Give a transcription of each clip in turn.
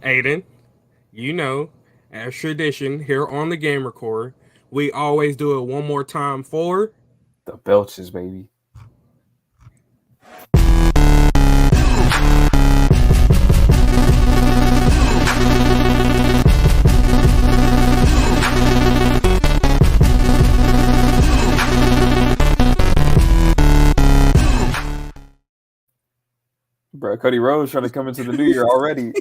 Ayden, you know, as tradition here on the Game Record, we always do it one more time for The Belches, baby. Bro, Cody Rhodes trying to come into the new year already.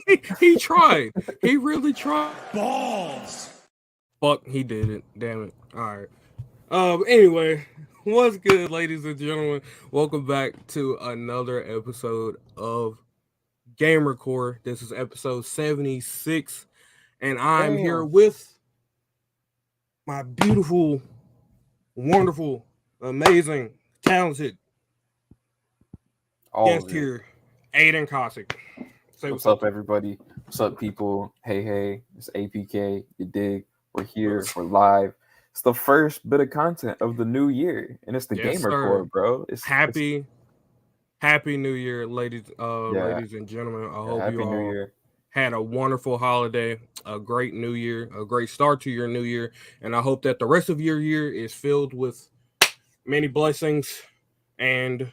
he tried. He really tried. Balls. Fuck, he did it. Damn it. All right. Anyway, what's good, ladies and gentlemen? Welcome back to another episode of Game Record. This is episode 76, and I'm here Damn. with my beautiful, wonderful, amazing, talented All guest of it. here, Ayden Cossack. Say What's up, everybody? What's up, people? Hey, it's APK. You dig? We're here. We're live. It's the first bit of content of the new year, and it's the Yes, Gamer sir. Core, bro. It's Happy New Year, ladies, yeah, ladies and gentlemen. I yeah. hope you Happy New all Year. had a wonderful holiday, a great new year, a great start to your new year, and I hope that the rest of your year is filled with many blessings and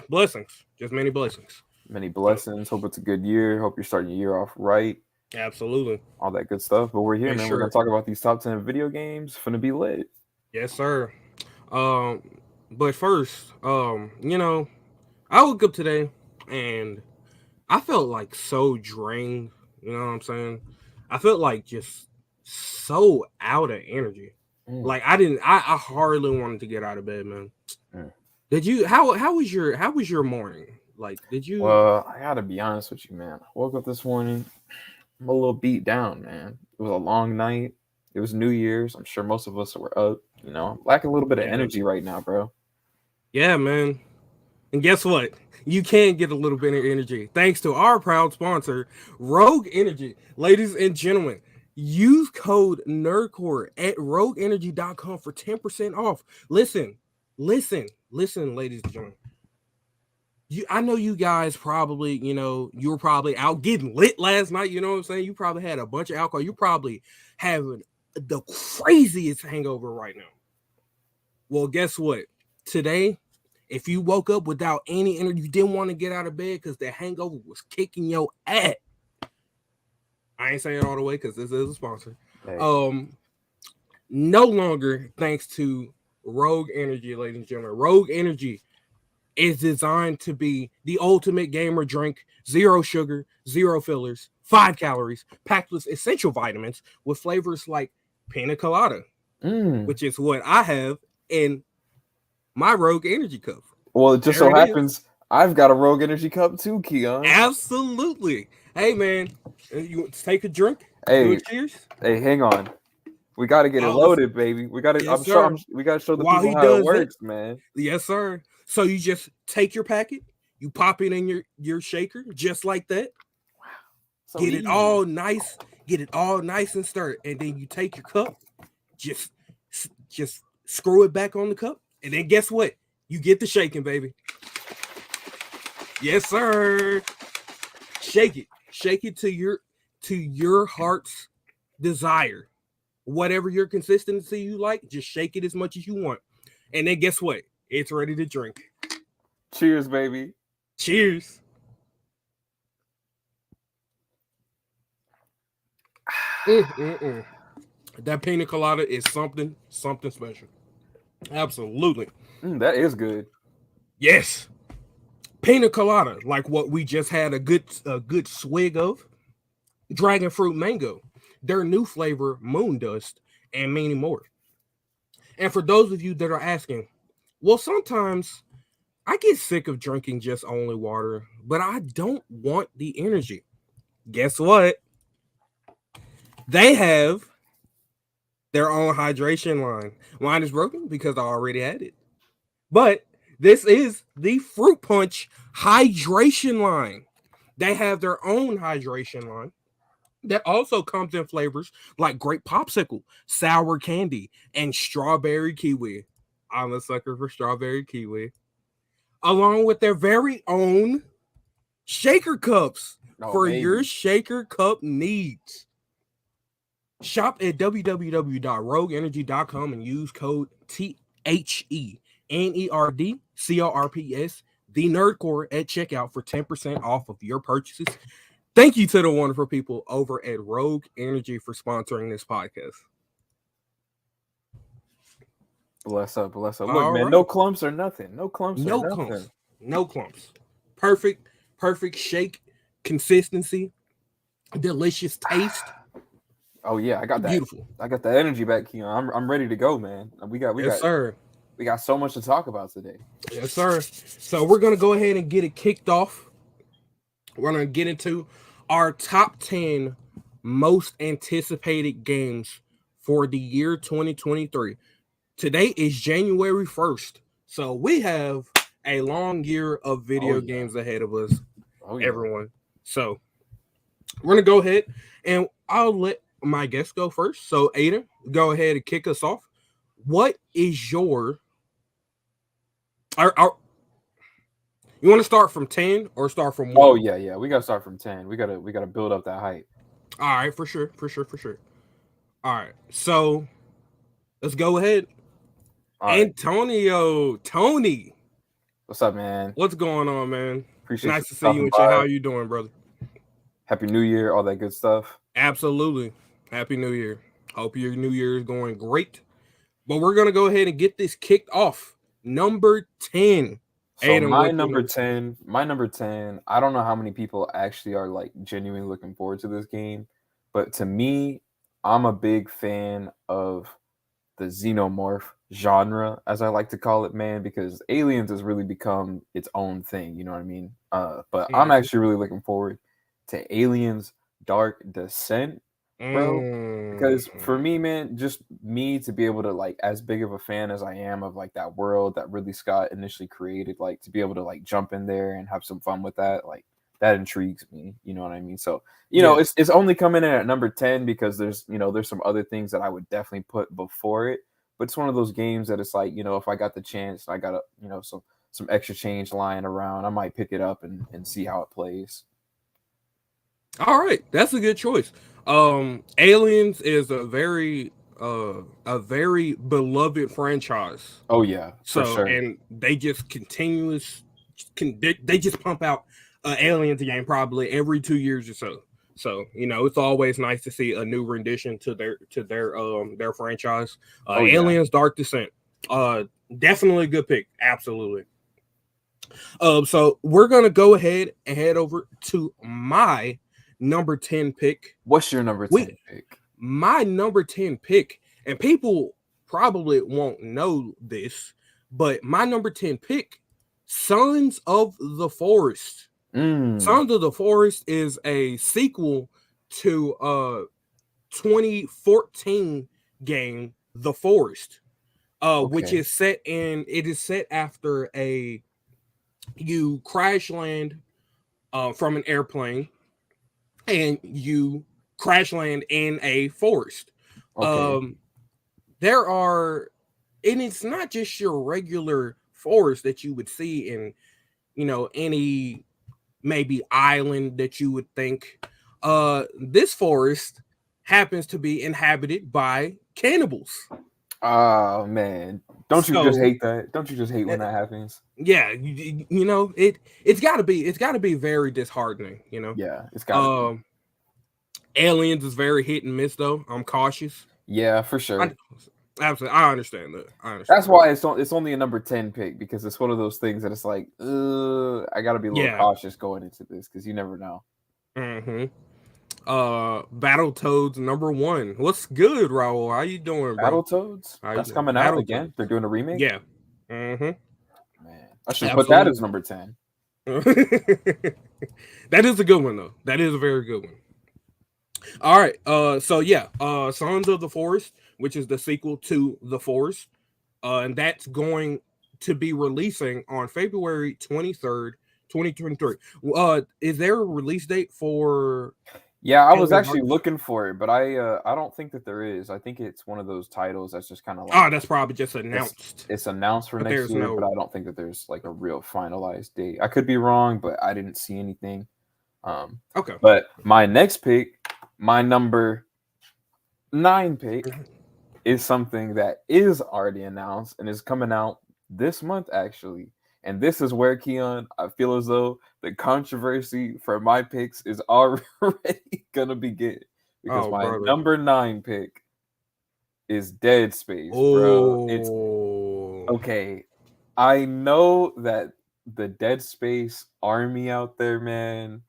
blessings, just many blessings. Many So, blessings. Hope it's a good year. Hope you're starting your year off right. absolutely. All that good stuff. But we're here, Make man. We're gonna sure. talk about these top 10 video games. Finna be lit. Yes, sir. Um, but first, I woke up today and I felt like so drained. You know what I'm saying? I felt like just so out of energy. Mm, Like I hardly wanted to get out of bed, man. mm. Did you how was your morning? Like did you Well, I gotta be honest with you, man. I woke up this morning. I'm a little beat down, man. It was a long night. It was New Year's. I'm sure most of us were up. I'm lacking a little bit of yeah. energy right now, bro. Yeah, man. And guess what? You can get a little bit of energy thanks to our proud sponsor, Rogue Energy. Ladies and gentlemen, use code NERDCORE at rogueenergy.com for 10% off. Listen, ladies and gentlemen. I know you guys probably, you were probably out getting lit last night. You know what I'm saying? You probably had a bunch of alcohol. You probably having the craziest hangover right now. Well, guess what? Today, if you woke up without any energy, you didn't want to get out of bed because the hangover was kicking your ass. I ain't saying it all the way because this is a sponsor. Hey, Um, no longer thanks to Rogue Energy, ladies and gentlemen. Rogue Energy is designed to be the ultimate gamer drink, zero sugar, zero fillers, 5 calories, packed with essential vitamins with flavors like pina colada, mm. which is what I have in my Rogue Energy cup. Well, it just There so it is. happens I've got a Rogue Energy cup too, Keon. Absolutely. Hey man, you want to take a drink? Do a Hey, cheers? hey, hang on. We got to get it Oh, let's, loaded, baby. We got to. yes, sir. We got to show the While people he how it does that, works, man. yes, sir. So you just take your packet, you pop it in your shaker, just like that. So Get it easy. all nice, get it all nice and stirred, and then you take your cup, just just screw it back on the cup, and then guess what? You get the shaking, baby. Yes, sir. Shake it to your heart's desire. Whatever your consistency you like, just shake it as much as you want. And then guess what? It's ready to drink. Cheers, baby. Cheers. Mm-mm-mm. That pina colada is something special. Absolutely. That is good. Yes. Pina colada, like what we just had a good swig of. Dragon fruit mango, their new flavor, moon dust, and many more. And for those of you that are asking, well, sometimes I get sick of drinking just only water, but I don't want the energy. Guess what? They have their own hydration line. Mine is broken because I already had it. But this is the Fruit Punch hydration line. They have their own hydration line that also comes in flavors like grape popsicle, sour candy, and strawberry kiwi. I'm a sucker for strawberry kiwi. Along with their very own shaker cups Oh, for your baby. shaker cup needs. Shop at www.rogueenergy.com and use code THENERDCORPS, the Nerdcore, at checkout for 10% off of your purchases. Thank you to the wonderful people over at Rogue Energy for sponsoring this podcast. Bless up, bless up. Look, All man, right. no clumps or nothing. No clumps or No nothing. clumps. No clumps. Perfect shake consistency, delicious taste. Oh yeah, I got that. Beautiful. I got that energy back, Keon. I'm ready to go, man. Yes, sir. We got so much to talk about today. Yes, sir. So we're gonna go ahead and get it kicked off. We're gonna get into our top 10 most anticipated games for the year 2023. Today is January 1st. So we have a long year of video games ahead of us, everyone. So we're gonna go ahead and I'll let my guest go first. So Ayden, go ahead and kick us off. What is your you want to start from 10 or start from 1? Oh yeah. We gotta start from 10. We gotta build up that hype. All right, for sure. All right, so let's go ahead. All Antonio, right. Tony, what's up, man? What's going on, man? Appreciate nice to see you and you. How you doing, brother? Happy New Year, all that good stuff. Absolutely, Happy New Year. Hope your New Year is going great. But we're gonna go ahead and get this kicked off. Number 10. So Ayden, my number 10, I don't know how many people actually are like genuinely looking forward to this game, but to me, I'm a big fan of the xenomorph genre, as I like to call it, man, because Aliens has really become its own thing, you know what I mean? But I'm actually really looking forward to Aliens Dark Descent, bro, because for me, man, just me to be able to, like, as big of a fan as I am of like that world that Ridley Scott initially created, like to be able to like jump in there and have some fun with that, like that intrigues me, you know what I mean? So you know, it's only coming in at number 10 because there's some other things that I would definitely put before it, but it's one of those games that it's like, if I got the chance, I got some extra change lying around, I might pick it up and see how it plays. All right, that's a good choice. Aliens is a very beloved franchise. Oh yeah, so for sure. And they just they just pump out Aliens game probably every 2 years or so. So it's always nice to see a new rendition to their franchise. Aliens Dark Descent, definitely a good pick, absolutely. So we're gonna go ahead and head over to my number 10 pick. What's your number 10 pick? My number 10 pick, and people probably won't know this, but my number 10 pick, Sons of the Forest. Sons of the Forest is a sequel to 2014 game The Forest, which is set after you crash land from an airplane and you crash land in a forest. And it's not just your regular forest that you would see in any maybe island that you would think. This forest happens to be inhabited by cannibals. Oh man, don't you just hate that? Don't you just hate when that happens? Yeah, it's got to be very disheartening, Yeah, it's got to be. Aliens is very hit and miss though. I'm cautious. Yeah, for sure. Absolutely, I understand that. That's why it's only a number 10 pick, because it's one of those things that it's like, I got to be a little cautious going into this because you never know. Battletoads number 1. What's good, Raul? How you doing, bro? Battletoads? That's coming out again. They're doing a remake? Yeah. Man, I should put that as number 10. That is a good one, though. That is a very good one. All right. Sons of the Forest, which is the sequel to The Forest. And that's going to be releasing on February 23rd, 2023. Is there a release date for... Yeah, I was actually looking for it, but I don't think that there is. I think it's one of those titles that's just kind of like... that's probably just announced. It's announced for next year, but I don't think that there's like a real finalized date. I could be wrong, but I didn't see anything. Okay. But my next pick, my number 9 pick, is something that is already announced and is coming out this month, actually. And this is where, Keon, I feel as though the controversy for my picks is already going to begin. Because Oh, my brother. number 9 pick is Dead Space, bro. It's Oh. okay. I know that the Dead Space army out there, man,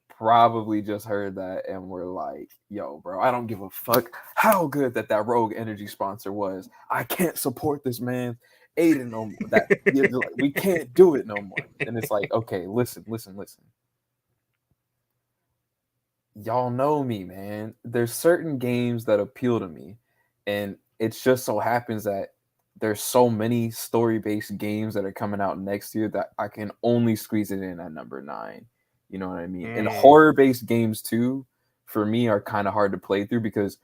probably just heard that and were like, yo, bro, I don't give a fuck how good that Rogue Energy sponsor was. I can't support this man. Ayden no more. We can't do it no more. And it's like, okay, listen. Y'all know me, man. There's certain games that appeal to me. And it just so happens that there's so many story-based games that are coming out next year that I can only squeeze it in at number 9. You know what I mean? And horror-based games too, for me, are kind of hard to play through because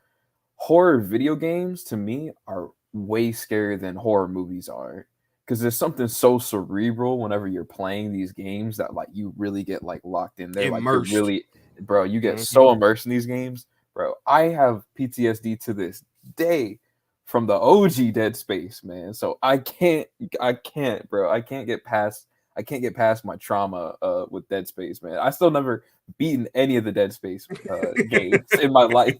horror video games to me are way scarier than horror movies are. Because there's something so cerebral whenever you're playing these games that like you really get like locked in there. Like you're Immersed. really, bro, you get so immersed in these games, bro. I have PTSD to this day from the OG Dead Space, man. So I can't, bro. I can't get past my trauma with Dead Space, man. I still never beaten any of the Dead Space games in my life.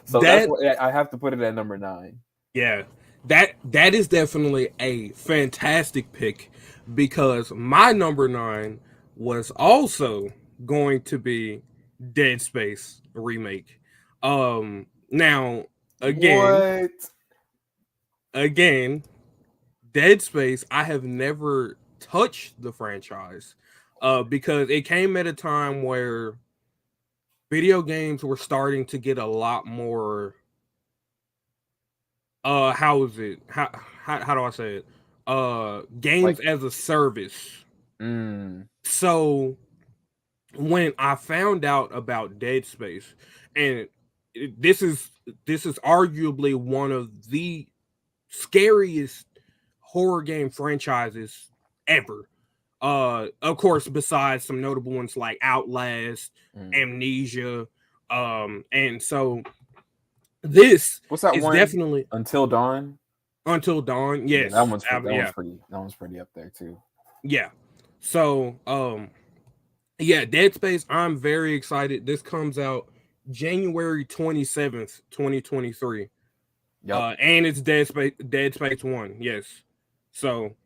So that's what I have to put it at number 9. Yeah. That is definitely a fantastic pick because my number 9 was also going to be Dead Space remake. Now again, Dead Space, I have never touched the franchise because it came at a time where video games were starting to get a lot more how is it? How do I say it? Games Like, as a service. So when I found out about Dead Space, and this is arguably one of the scariest horror game franchises ever. Of course, besides some notable ones like Outlast, Amnesia, and so this what's that is one? definitely Until Dawn. Until Dawn. Yeah, Yes, that one's pretty up there too. Yeah. So, yeah, Dead Space, I'm very excited. This comes out January 27th, 2023. Yep. And it's Dead Space 1. Yes. So,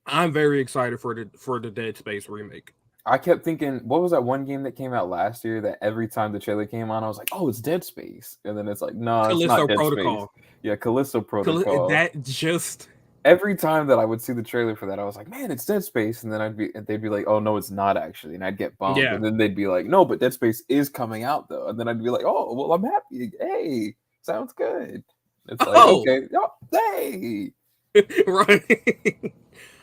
I'm very excited for the Dead Space remake. I kept thinking, what was that one game that came out last year that every time the trailer came on, I was like, oh, it's Dead Space. And then it's like, no, it's not Dead Space. Yeah, Callisto Protocol. That just... Every time that I would see the trailer for that, I was like, man, it's Dead Space. And then they'd be like, oh, no, it's not actually. And I'd get bummed. Yeah. And then they'd be like, no, but Dead Space is coming out though. And then I'd be like, oh, well, I'm happy. Hey, sounds good. It's like, okay. Oh, hey. Right.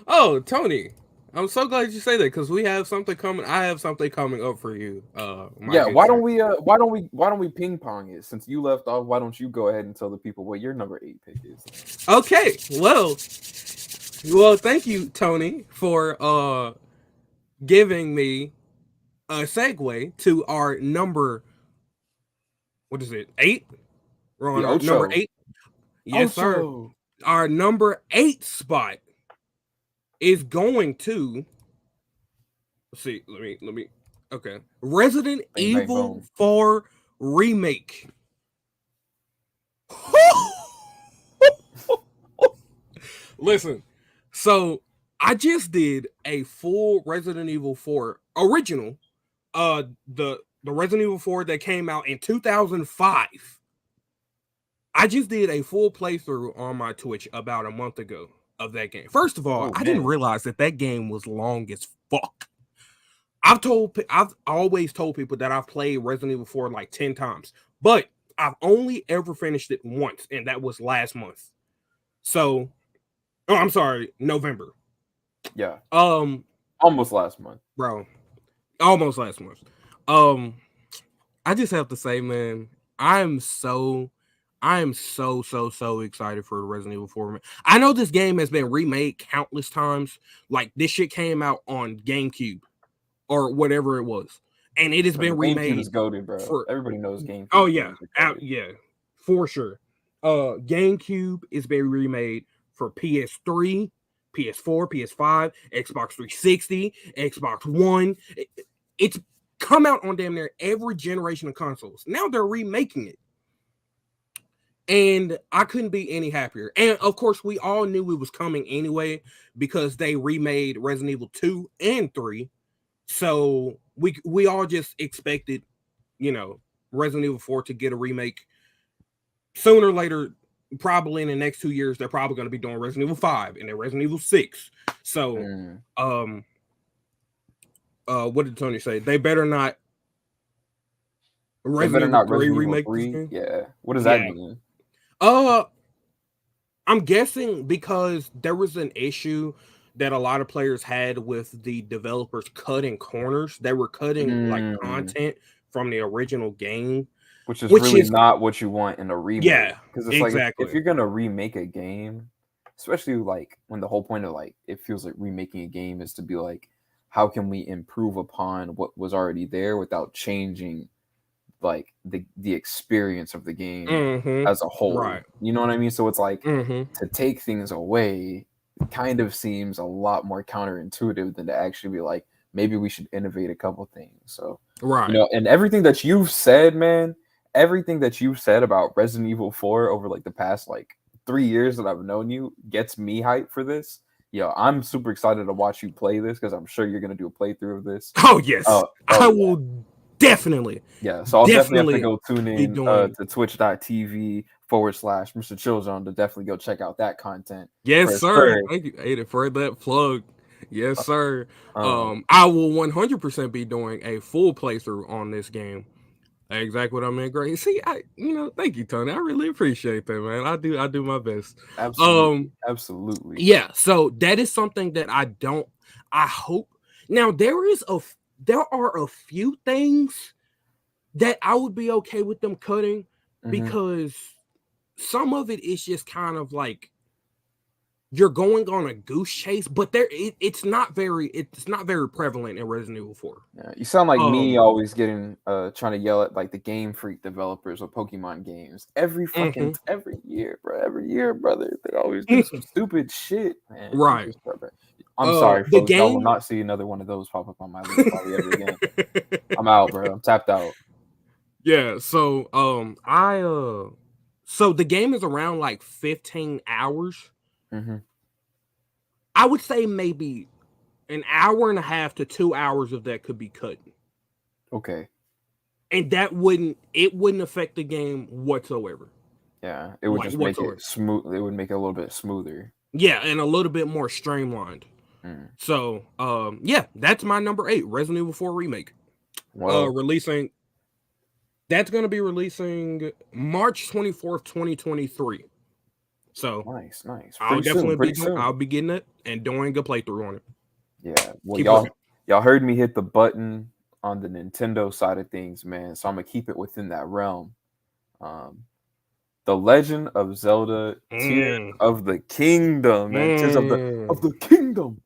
Oh, Tony, I'm so glad you say that because we have something coming. I have something coming up for you. Yeah, why don't we ping pong it? Since you left off, why don't you go ahead and tell the people what your number 8 pick is? Okay, well, thank you, Tony, for giving me a segue to our number. What is it? 8? We're on number 8. Yes, sir. Our number 8 spot is going to. Let's see. Let me. Okay. Resident Evil 4 remake. Listen, so I just did a full Resident Evil 4 original, the Resident Evil 4 that came out in 2005. I just did a full playthrough on my Twitch about a month ago of that game. First of all, I didn't realize that game was long as fuck. I've always told people that I've played Resident Evil 4 like 10 times, but I've only ever finished it once, and that was last month. So, oh, I'm sorry, November. Yeah. Almost last month, bro. Almost last month. I just have to say, man, I am so excited for Resident Evil 4. I know this game has been remade countless times. Like this shit came out on GameCube or whatever it was. and it has But the been GameCube is remade goated, bro. for. Everybody knows Oh GameCube yeah, games are goated. yeah, for sure. GameCube is being remade for PS3, PS4, PS5, Xbox 360, Xbox One. It's come out on damn near every generation of consoles. Now they're remaking it. And I couldn't be any happier. And of course, we all knew it was coming anyway because they remade Resident Evil 2 and 3. So we all just expected, Resident Evil 4 to get a remake sooner or later. Probably in the next 2 years, they're probably going to be doing Resident Evil 5 and then Resident Evil 6. So, what did Tony say? They better not Resident Evil 3 Resident Evil remake this 3. game. Yeah. What does that mean? I'm guessing because there was an issue that a lot of players had with the developers cutting corners. They were cutting like content from the original game, which is not what you want in a remake. Yeah, because it's like if you're gonna remake a game, especially like when the whole point of like it feels like remaking a game is to be like, how can we improve upon what was already there without changing like the experience of the game as a whole, right? You know what I mean? So it's like to take things away kind of seems a lot more counterintuitive than to actually be like, maybe we should innovate a couple things. So right, and everything that you've said, man, everything that you've said about Resident Evil 4 over like the past like 3 years that I've known you gets me hyped for this. Yo, I'm super excited to watch you play this because I'm sure you're gonna do a playthrough of this. Oh yes, I will definitely. Yeah, so I'll definitely have to go tune in to twitch.tv /Mr. Chillzone to definitely go check out that content. Yes, sir. Thank you, Ayden, for that plug. Yes, sir. I will 100% be doing a full playthrough on this game. Exactly what I meant. Great. See, thank you, Tony. I really appreciate that, man. I do my best. Absolutely. Yeah. So that is something that I hope. Now there are a few things that I would be okay with them cutting because some of it is just kind of like you're going on a goose chase, but it's not very prevalent in Resident Evil 4. Yeah, you sound like me always getting trying to yell at like the Game Freak developers of Pokemon games every year, bro. Every year, brother. They always do some stupid shit, man. Right. I'm sorry, folks. I will not see another one of those pop up on my list probably ever again. I'm out, bro. I'm tapped out. Yeah, so so the game is around like 15 hours. I would say maybe an hour and a half to 2 hours of that could be cut. Okay. And that wouldn't affect the game whatsoever. Yeah, it would just make it smooth. It would make it a little bit smoother. Yeah, and a little bit more streamlined. So, yeah, that's my number 8, Resident Evil 4 remake. Well, that's going to be releasing March 24th, 2023. So nice. I'll be getting it and doing a playthrough on it. Yeah. Well, y'all heard me hit the button on the Nintendo side of things, man. So I'm gonna keep it within that realm. The Legend of Zelda Tears of the Kingdom, man. Tears of the Kingdom.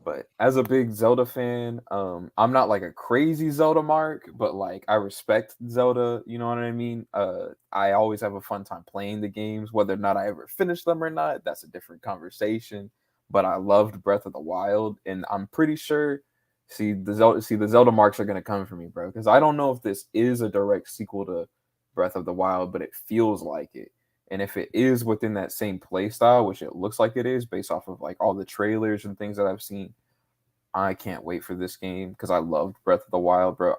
But as a big Zelda fan, I'm not like a crazy Zelda mark, but like I respect Zelda, you know what I mean? I always have a fun time playing the games, whether or not I ever finish them or not, that's a different conversation. But I loved Breath of the Wild, and I'm pretty sure the Zelda marks are gonna come for me, bro. Because I don't know if this is a direct sequel to Breath of the Wild, but it feels like it. And if it is within that same play style, which it looks like it is based off of like all the trailers and things that I've seen, I can't wait for this game because I loved Breath of the Wild, bro.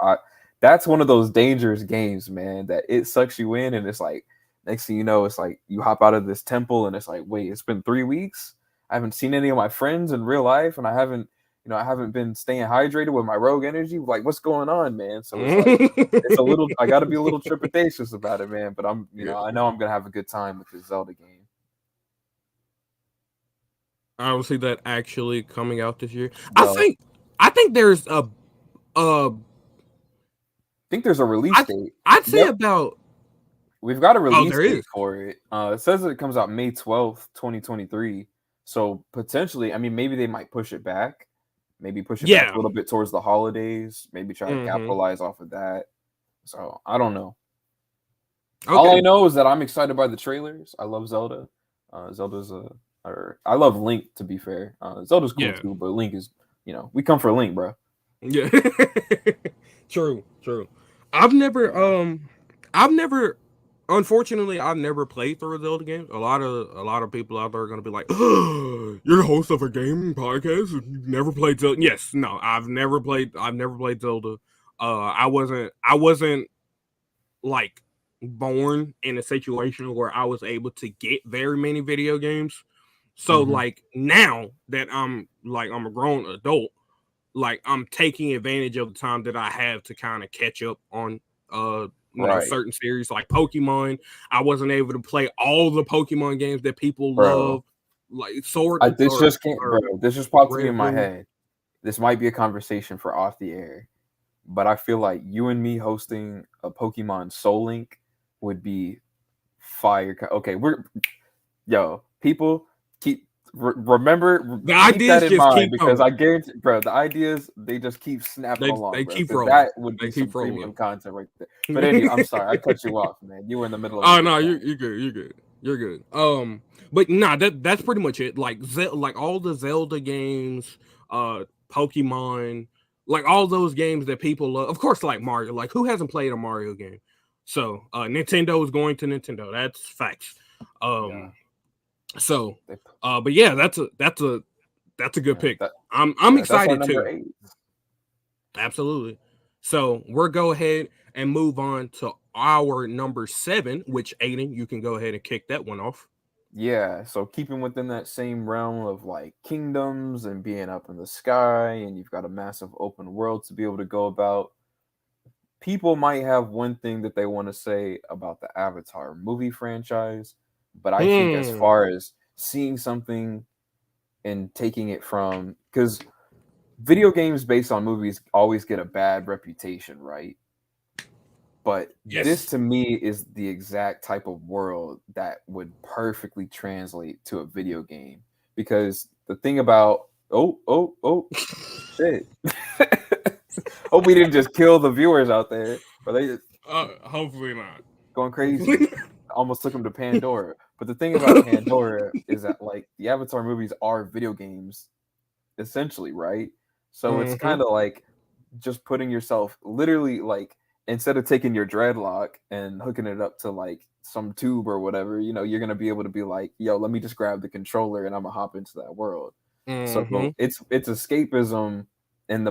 That's one of those dangerous games, man, that it sucks you in and it's like, next thing you know, it's like you hop out of this temple and it's like, wait, it's been 3 weeks. I haven't seen any of my friends in real life and I haven't been staying hydrated with my rogue energy. Like, what's going on, man? So it's like, it's a little, I got to be a little trepidatious about it, man. But I know I'm going to have a good time with this Zelda game. I don't see that actually coming out this year. Well, I think there's I think there's a release date. I'd say about. We've got a release date for it. It says that it comes out May 12th, 2023. So potentially, I mean, maybe they might push it back. Maybe push it back a Yeah. little bit towards the holidays. Maybe try to Mm-hmm. capitalize off of that. So I don't know. All I Okay. know is that I'm excited by the trailers. I love Zelda. Zelda's or I love Link, to be fair. Zelda's cool Yeah. too, but Link is, we come for Link, bro. Yeah. True. True. I've never Yeah. I've never unfortunately I've never played through a Zelda game. A lot of people out there are gonna be like, you're the host of a gaming podcast and you've never played Zelda. Yes, no, I've never played Zelda. I wasn't like born in a situation where I was able to get very many video games. So Hmm. like now that I'm a grown adult, like I'm taking advantage of the time that I have to kind of catch up on Right, certain series like Pokemon. I wasn't able to play all the Pokemon games that people bro. love, like Sword This just can't, bro. or This just popped to me Red in my Blue. head. This might be a conversation for off the air, but I feel like you and me hosting a Pokemon Soul Link would be fire. Okay, people remember, The keep that ideas in just mind keep because I coming. guarantee, bro, the ideas they just keep snapping They along, bro. keep Because rolling. that would They be some keep premium rolling. content right there. But anyway, I'm sorry, I cut you off, man. You were in the middle of a Oh good no, thought. you're good. You're good. You're good. But nah, that's pretty much it. Like all the Zelda games, Pokemon, like all those games that people love. Of course, like Mario. Like who hasn't played a Mario game? So Nintendo is going to Nintendo. That's facts. Yeah, Um, so they, but yeah, that's a good yeah, pick. I'm that's our excited number too. 8. Absolutely. So we'll go ahead and move on to our number 7, which Ayden, you can go ahead and kick that one off. Yeah, so keeping within that same realm of like kingdoms and being up in the sky, and you've got a massive open world to be able to go about. People might have one thing that they want to say about the Avatar movie franchise, but I think as Hmm. far as seeing something and taking it from, because video games based on movies always get a bad reputation, right? But this Yes. to me is the exact type of world that would perfectly translate to a video game. Because the thing about, shit. Hope we didn't just kill the viewers out there, but they just Hopefully not. going Hopefully crazy. Almost took them to Pandora. But the thing about Pandora is that like the Avatar movies are video games essentially, right? So it's Mm-hmm. kind of like just putting yourself literally like instead of taking your dreadlock and hooking it up to like some tube or whatever, you're gonna be able to be like, yo, let me just grab the controller and I'm gonna hop into that world. Mm-hmm. So it's escapism in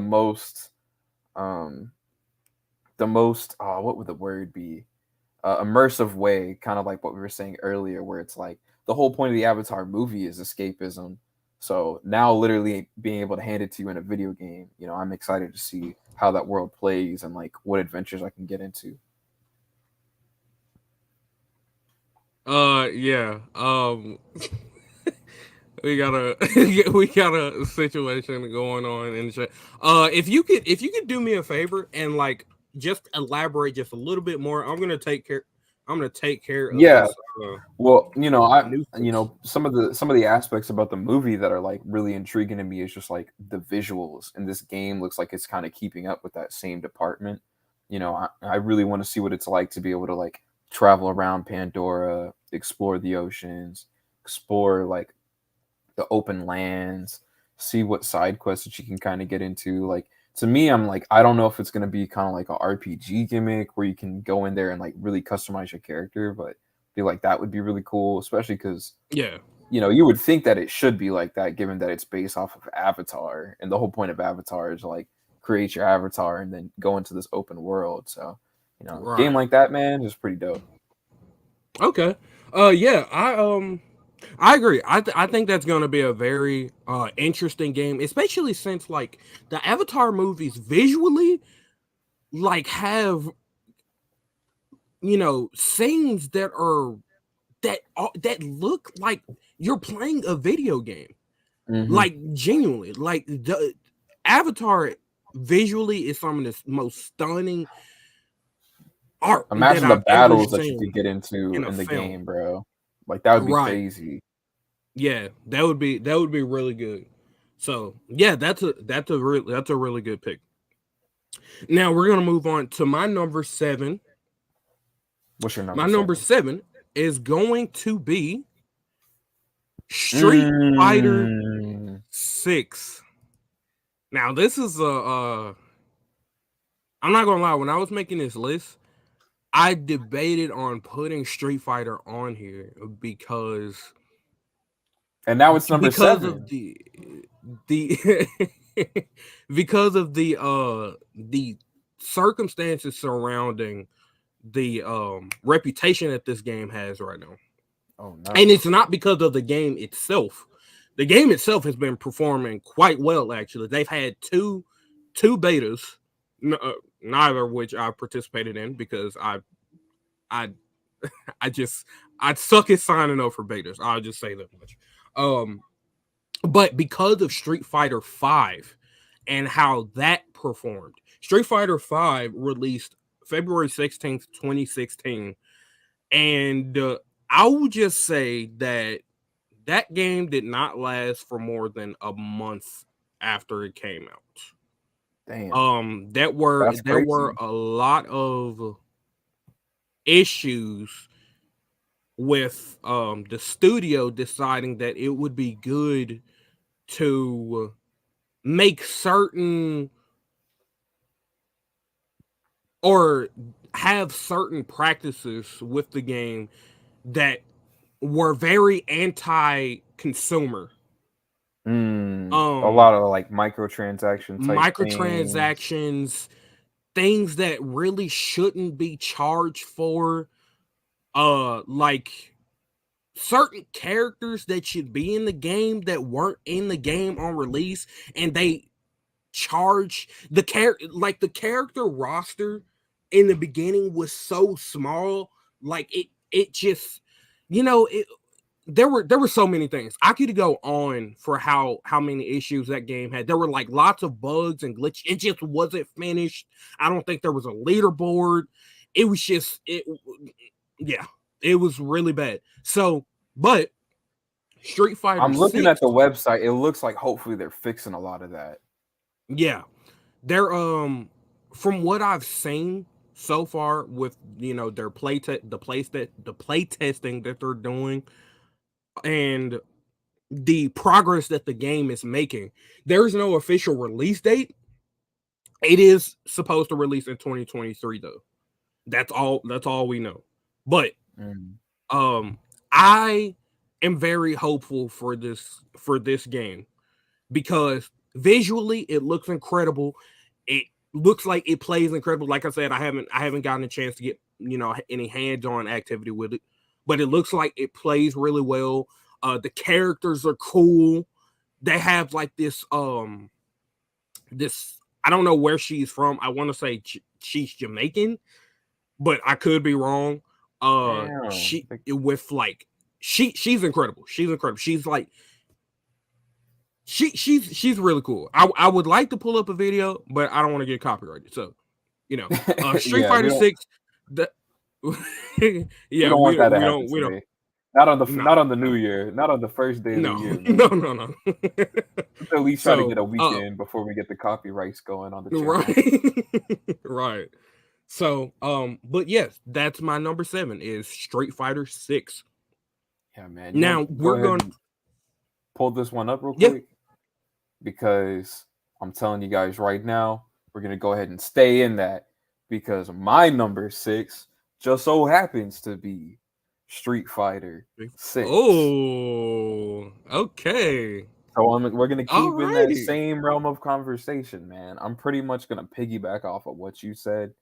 um the most what would the word be? Immersive way, kind of like what we were saying earlier, where it's like the whole point of the Avatar movie is escapism. So now, literally being able to hand it to you in a video game, I'm excited to see how that world plays and like what adventures I can get into. Yeah. we got a situation going on in the chat. If you could do me a favor and like just elaborate just a little bit more, I'm gonna take care of Yeah, this well, nuisance. some of the aspects about the movie that are like really intriguing to me is just like the visuals, and this game looks like it's kind of keeping up with that same department. I really want to see what it's like to be able to like travel around Pandora, explore the oceans, explore like the open lands, see what side quests that you can kind of get into. Like to me, I'm like, I don't know if it's gonna be kind of like a RPG gimmick where you can go in there and like really customize your character, but I feel like that would be really cool, especially because Yeah. you would think that it should be like that, given that it's based off of Avatar, and the whole point of Avatar is like create your avatar and then go into this open world. So, game Right. like that, man, is pretty dope. Okay. Yeah, I agree. I think that's going to be a very interesting game, especially since like the Avatar movies visually like have scenes that look like you're playing a video game. Hmm. Like genuinely, like the Avatar visually is some of the most stunning art that Imagine the I've ever battles that you could seen get into in a in the film. game, bro. Like that would be Right. crazy. Yeah, that would be really good. So yeah, that's a really good pick. Now we're gonna move on to my number 7. What's your My number number 7? 7 is going to be Street Fighter Mm. 6. Now this is I'm not gonna lie, when I was making this list, I debated on putting Street Fighter on here And now it's number because of 7. the because of the circumstances surrounding the reputation that this game has right now. Oh And no. it's not because of the game itself. The game itself has been performing quite well actually. They've had two betas, neither of which I participated in because I I just I suck at signing up for betas. I'll just say that much. Um but because of Street Fighter 5 and how that performed. Street Fighter 5 released February 16th, 2016, and I would just say that that game did not last for more than a month after it came out. Damn. That's There were crazy. a lot of issues with the studio deciding that it would be good to make certain or have certain practices with the game that were very anti-consumer. A Um lot of like microtransaction type things. Microtransactions, things that really shouldn't be charged for, like certain characters that should be in the game that weren't in the game on release, and they charge the character roster in the beginning was so small, like it just, it there were so many things. I could go on for how many issues that game had. There were like lots of bugs and glitch. It just wasn't finished. I don't think there was a leaderboard. It was just it yeah, it was really bad. So, but Street Fighter I'm looking at 6, the website. It looks like hopefully they're fixing a lot of that. yeah. They're from what I've seen so far with their the play testing that they're doing and the progress that the game is making. There is no official release date. It is supposed to release in 2023 though. That's all we know. But Mm. um I am very hopeful for this game because visually it looks incredible. It looks like it plays incredible. Like I said, I haven't gotten a chance to get any hands-on activity with it, but it looks like it plays really well. The characters are cool. They have like this I don't know where she's from. I want to say she's Jamaican, but I could be wrong. Damn. She with like she's incredible. She's incredible. She's like she's really cool. I would like to pull up a video, but I don't want to get copyrighted. So, Street Yeah, Fighter 6 the we yeah, don't want that to happen we don't today. Not on the no. not on the new year. Not on the first day of the No. year, No, man. no, no. Let's at least try to get So, a weekend before we get the copyrights going on the channel. right. Right. So, but yes, that's my number 7 is Street Fighter 6. Yeah, man. You want Now to go we're ahead going and pull this one up real yeah, quick? Because I'm telling you guys right now, we're gonna go ahead and stay in that because my number 6 just so happens to be Street Fighter 6. oh, okay. So we're gonna All keep in that righty. same realm of conversation, man. I'm pretty much gonna piggyback off of what you said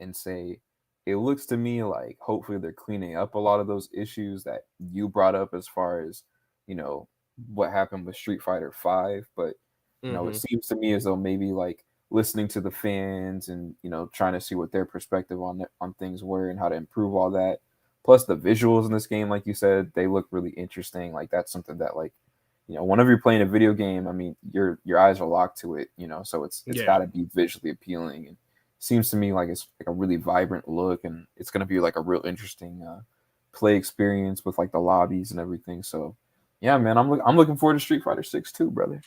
and say it looks to me like hopefully they're cleaning up a lot of those issues that you brought up as far as you know what happened with Street Fighter 5. But it Mhm. seems to me as though maybe like listening to the fans and trying to see what their perspective on things were and how to improve all that. Plus the visuals in this game, like you said, they look really interesting. Like that's something that like whenever you're playing a video game, I mean, your eyes are locked to it, so it's Yeah. got to be visually appealing. And seems to me like it's like a really vibrant look, and it's gonna be like a real interesting play experience with like the lobbies and everything. So, yeah, man, I'm looking forward to Street Fighter 6 too, brother.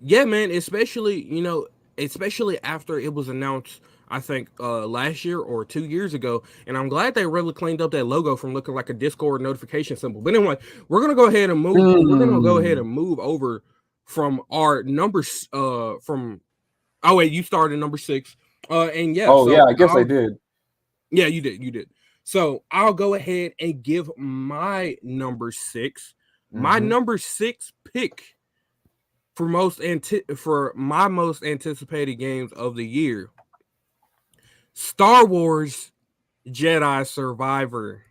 Yeah, man, especially after it was announced, I think last year or 2 years ago, and I'm glad they really cleaned up that logo from looking like a Discord notification symbol. But anyway, we're gonna go ahead and move over from our numbers from oh wait, you started number 6. And yeah, Oh yeah, so I guess I did. yeah, you did. So I'll go ahead and give my number 6. My number 6 pick for my most anticipated games of the year, Star Wars Jedi Survivor.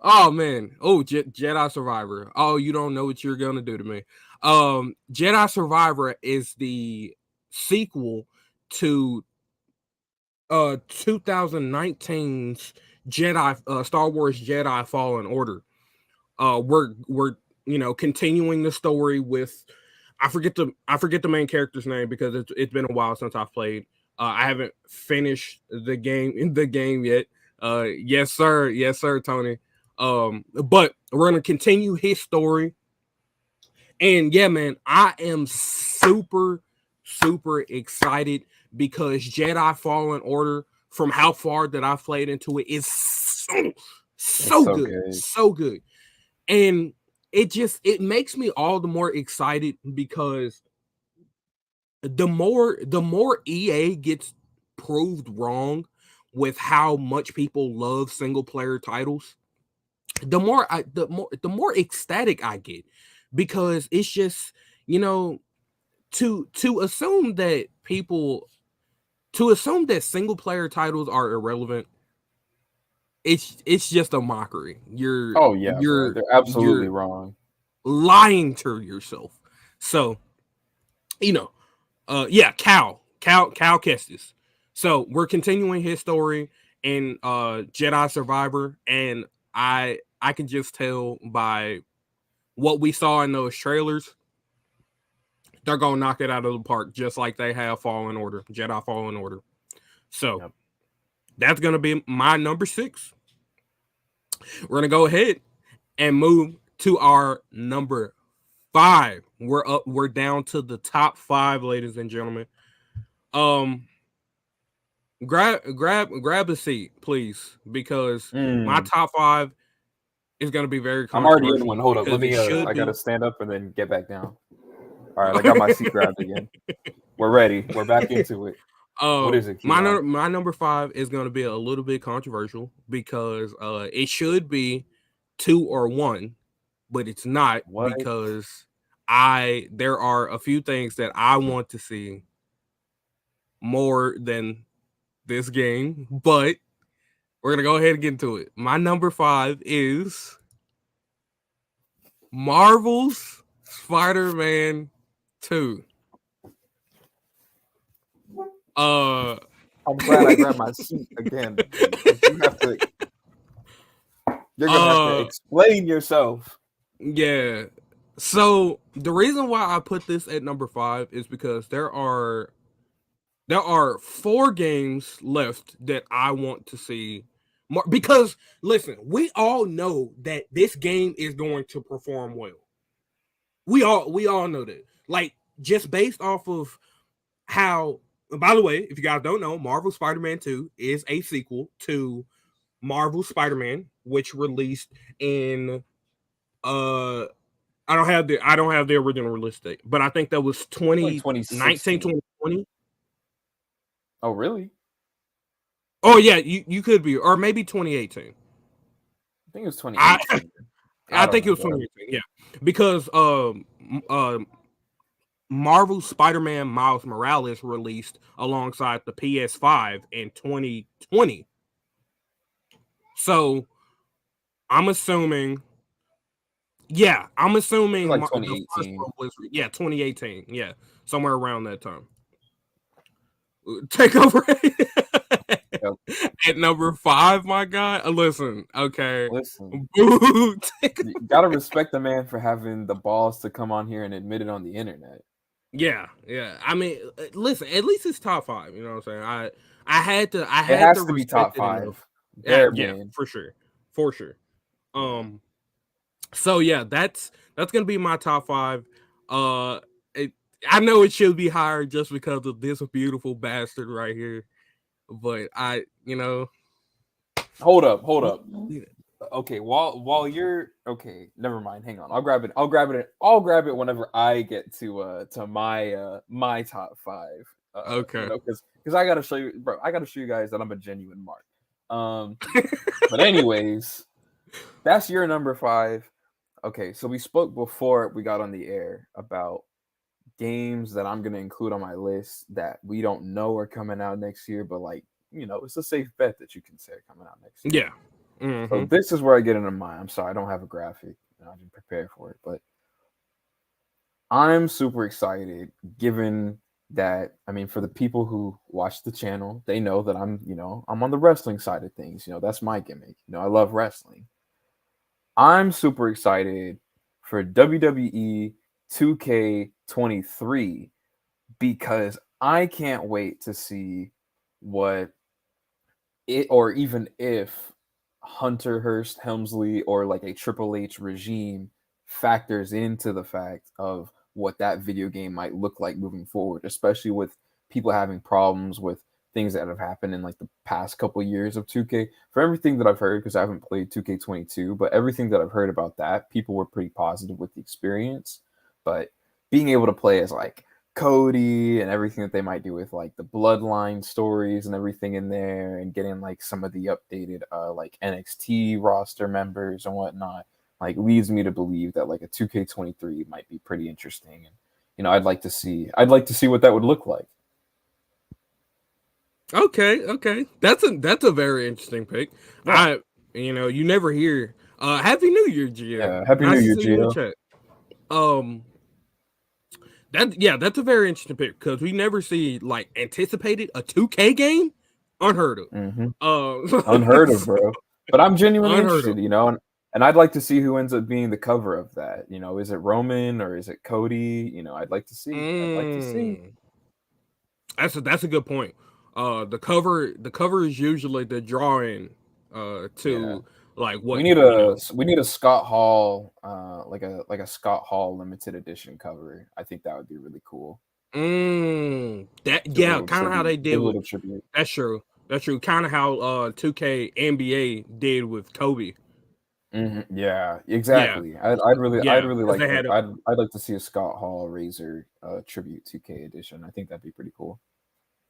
Oh man, Jedi Survivor. Oh, you don't know what you're gonna do to me. Jedi Survivor is the sequel to 2019's Star Wars Jedi Fallen Order. We're continuing the story with I forget the main character's name because it's been a while since I've played. I haven't finished the game yet. Yes sir, Tony. But we're gonna continue his story, and yeah, man, I am super excited because Jedi Fallen Order, from how far that I've played into it, is It's so so good, good. so good. And it makes me all the more excited because the more EA gets proved wrong with how much people love single player titles, the more ecstatic I get, because it's just, you know, to assume that single player titles are irrelevant, it's just a mockery. You're Oh yeah, bro. you're They're absolutely you're wrong. lying to yourself. So, you know, yeah, Cal Kestis. So we're continuing his story in Jedi Survivor, and I can just tell by what we saw in those trailers, they're gonna knock it out of the park just like they have Jedi Fallen Order. So Yep. that's gonna be my number 6. We're gonna go ahead and move to our number 5. We're down to the top 5, ladies and gentlemen. Um, grab a seat, please, because my top 5 is gonna be very I'm already in controversial one. Hold up. Let because it me should I be. gotta stand up and then get back down. All right, I got my seat grabbed again. We're ready. We're back into it. What is it, Keon? My number 5 is going to be a little bit controversial because it should be 2 or 1, but it's not, What? because there are a few things that I want to see more than this game, but we're gonna go ahead and get into it. My number 5 is Marvel's Spider-Man 2. I'm glad I grabbed my seat again. You're gonna have to explain yourself. Yeah. So the reason why I put this at number 5 is because there are 4 games left that I want to see more, because listen, we all know that this game is going to perform well. We all know that. Like, just based off of how, by the way, if you guys don't know, Marvel Spider-Man 2 is a sequel to Marvel Spider-Man, which released in I don't have the original release date, but I think that was Like 2019, 2016. 2020. Oh, really? Oh yeah, you could be, or maybe 2018. I think it was I 2018. I I don't think it know, was bro. 2018. Yeah, because Marvel Spider-Man Miles Morales released alongside the PS5 in 2020. So I'm assuming, I'm It was assuming like the first 2018. one was 2018. Yeah, somewhere around that time. Take over Yep. at number 5, my guy. Listen, okay. Listen, Boo. you gotta respect the man for having the balls to come on here and admit it on the internet. Yeah. I mean, listen. At least it's top 5. You know what I'm saying? I It had to has to be respect top it enough. 5. Bare Yeah, man. for sure. For sure. So yeah, that's That's gonna be my top 5. Uh, it, I know it should be higher just because of this beautiful bastard right here, but Hold up. Okay, while you're okay, never mind. Hang on. I'll grab it. I'll grab it whenever I get to my top 5. Okay. Because I gotta show you, bro. I gotta show you guys that I'm a genuine mark. But anyways, that's your number 5. Okay, so we spoke before we got on the air about games that I'm gonna include on my list that we don't know are coming out next year, but like it's a safe bet that you can say are coming out next year. Yeah. So this is where I get into mine. I'm sorry, I don't have a graphic. I didn't prepare for it, but I'm super excited given that, I mean, for the people who watch the channel, they know that I'm on the wrestling side of things. That's my gimmick. I love wrestling. I'm super excited for WWE 2K23 because I can't wait to see what it, or even if Hunter Hearst Helmsley or like a Triple H regime factors into the fact of what that video game might look like moving forward, especially with people having problems with things that have happened in like the past couple of years of 2K. For everything that I've heard, because I haven't played 2K22, but everything that I've heard about that, people were pretty positive with the experience. But being able to play as like Cody and everything that they might do with like the bloodline stories and everything in there, and getting like some of the updated like NXT roster members and whatnot, like leads me to believe that like a 2K23 might be pretty interesting. And I'd like to see what that would look like. Okay. That's a very interesting pick. Yeah. You never hear. Happy New Year, Gio. Yeah, Happy Nice New to Year, see you in the Gio. chat. That's a very interesting pick because we never see like anticipated a 2K game. Unheard of. Unheard of, bro. But I'm genuinely Unheard of. interested, and I'd like to see who ends up being the cover of that. Is it Roman or is it Cody? I'd like to see. I'd like to see. That's a good point. The cover is usually the drawing Yeah. to like We what need a Scott Hall like a Scott Hall limited edition cover. I think that would be really cool. That Do a yeah, little kind of how they tribute. did Do a with. little tribute. That's true. That's true. Kind of how 2K NBA did with Kobe. Yeah, exactly. I'd really because like they to. had I'd like to see a Scott Hall Razor tribute 2K edition. I think that'd be pretty cool.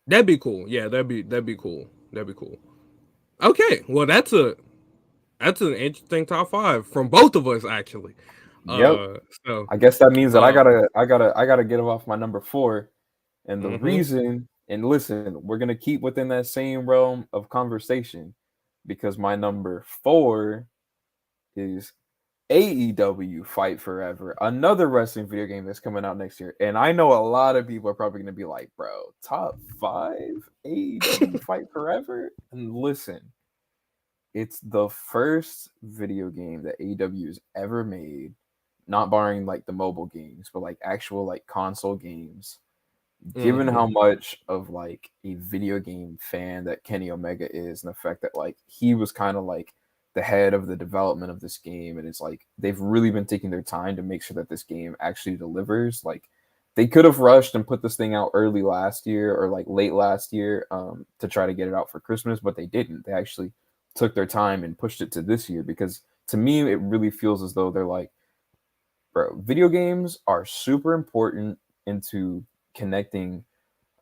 that'd be cool. Yeah, that'd be cool. That'd be cool. Okay, well that's an interesting top 5 from both of us actually. Yep. So I guess that means that I gotta get off my number 4. And the mhm. reason, and listen, we're gonna keep within that same realm of conversation, because my number 4 is AEW Fight Forever, another wrestling video game that's coming out next year. And I know a lot of people are probably gonna be like, bro, top 5 AEW Fight Forever? And listen, it's the first video game that AEW has ever made, not barring like the mobile games, but like actual like console games. Given how much of like a video game fan that Kenny Omega is, and the fact that like he was kind of like the head of the development of this game, and it's like they've really been taking their time to make sure that this game actually delivers. Like they could have rushed and put this thing out early last year or like late last year to try to get it out for Christmas, but they didn't. They actually took their time and pushed it to this year, because to me it really feels as though they're like, bro, video games are super important into connecting.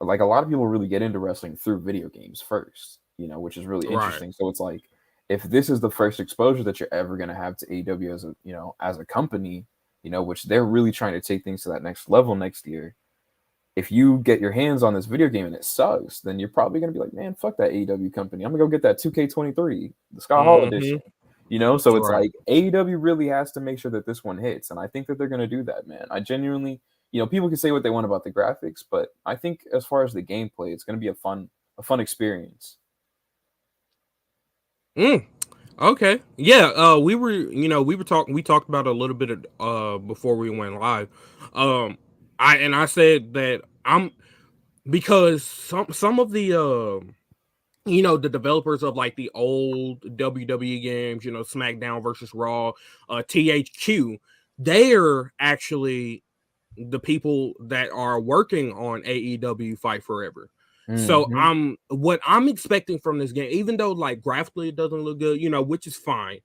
Like a lot of people really get into wrestling through video games first, which is really Right. interesting. So it's like, if this is the first exposure that you're ever going to have to AEW as a company, which they're really trying to take things to that next level next year. If you get your hands on this video game and it sucks, then you're probably going to be like, man, fuck that AEW company. I'm gonna go get that 2K23, the Scott Hall edition. So it's Right. like AEW really has to make sure that this one hits, and I think that they're going to do that, man. I genuinely, people can say what they want about the graphics, but I think as far as the gameplay, it's going to be a fun experience. Okay. Yeah. We talked about it a little bit before we went live. I said that because some of the the developers of like the old WWE games, SmackDown versus Raw, THQ, they're actually the people that are working on AEW Fight Forever. So Mm-hmm. what I'm expecting from this game, even though like graphically it doesn't look good, which is fine.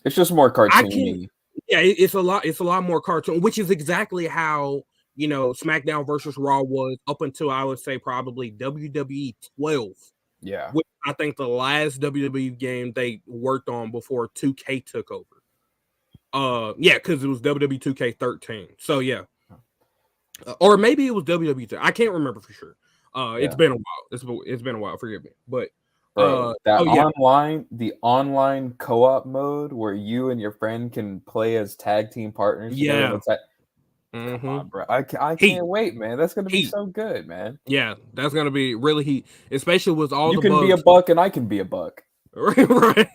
It's just more I can, cartoony. yeah, it's a lot more cartoon, which is exactly how SmackDown versus Raw was up until I would say probably WWE 12, Yeah. which I think the last WWE game they worked on before 2K took over. Yeah, because it was WWE 2K13. So yeah, or maybe it was WWE 2. I can't remember for sure. It's Yeah. been a while. It's been a while. Forgive me, but Bro, that oh yeah, the online co-op mode where you and your friend can play as tag team partners together in yeah. the tag. Come Mm-hmm. on, bro. I Heat, can't wait, man. That's gonna be heat. so good, man. Yeah, that's gonna be really heat, especially with all You the can be a bugs. buck and I can be a buck. Right,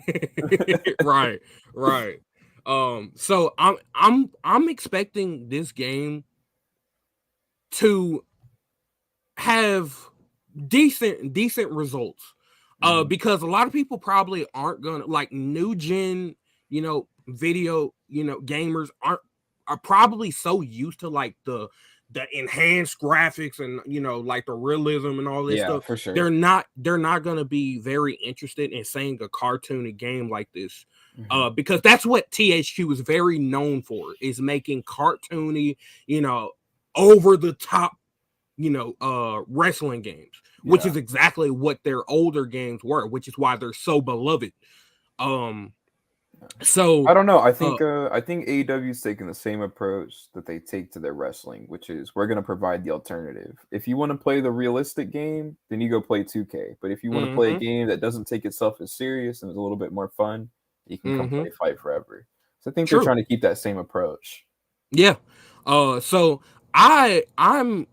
right, right. So I'm expecting this game to have decent results. Because a lot of people probably aren't gonna like new gen, video, gamers are probably so used to like the enhanced graphics and like the realism and all this Yeah, stuff. for sure. They're not gonna be very interested in saying a cartoony game like this. Mhm. Because that's what THQ is very known for, is making cartoony, over the top wrestling games, which Yeah. is exactly what their older games were, which is why they're so beloved. Um, I so don't know. uh, I think AEW is taking the same approach that they take to their wrestling, which is we're gonna provide the alternative. If you want to play the realistic game, then you go play 2K. But if you want to play a mm-hmm, game that doesn't take itself as serious and is a little bit more fun, you can come mm-hmm, play Fight Forever. So I think they're true, trying to keep that same approach. yeah. So I'm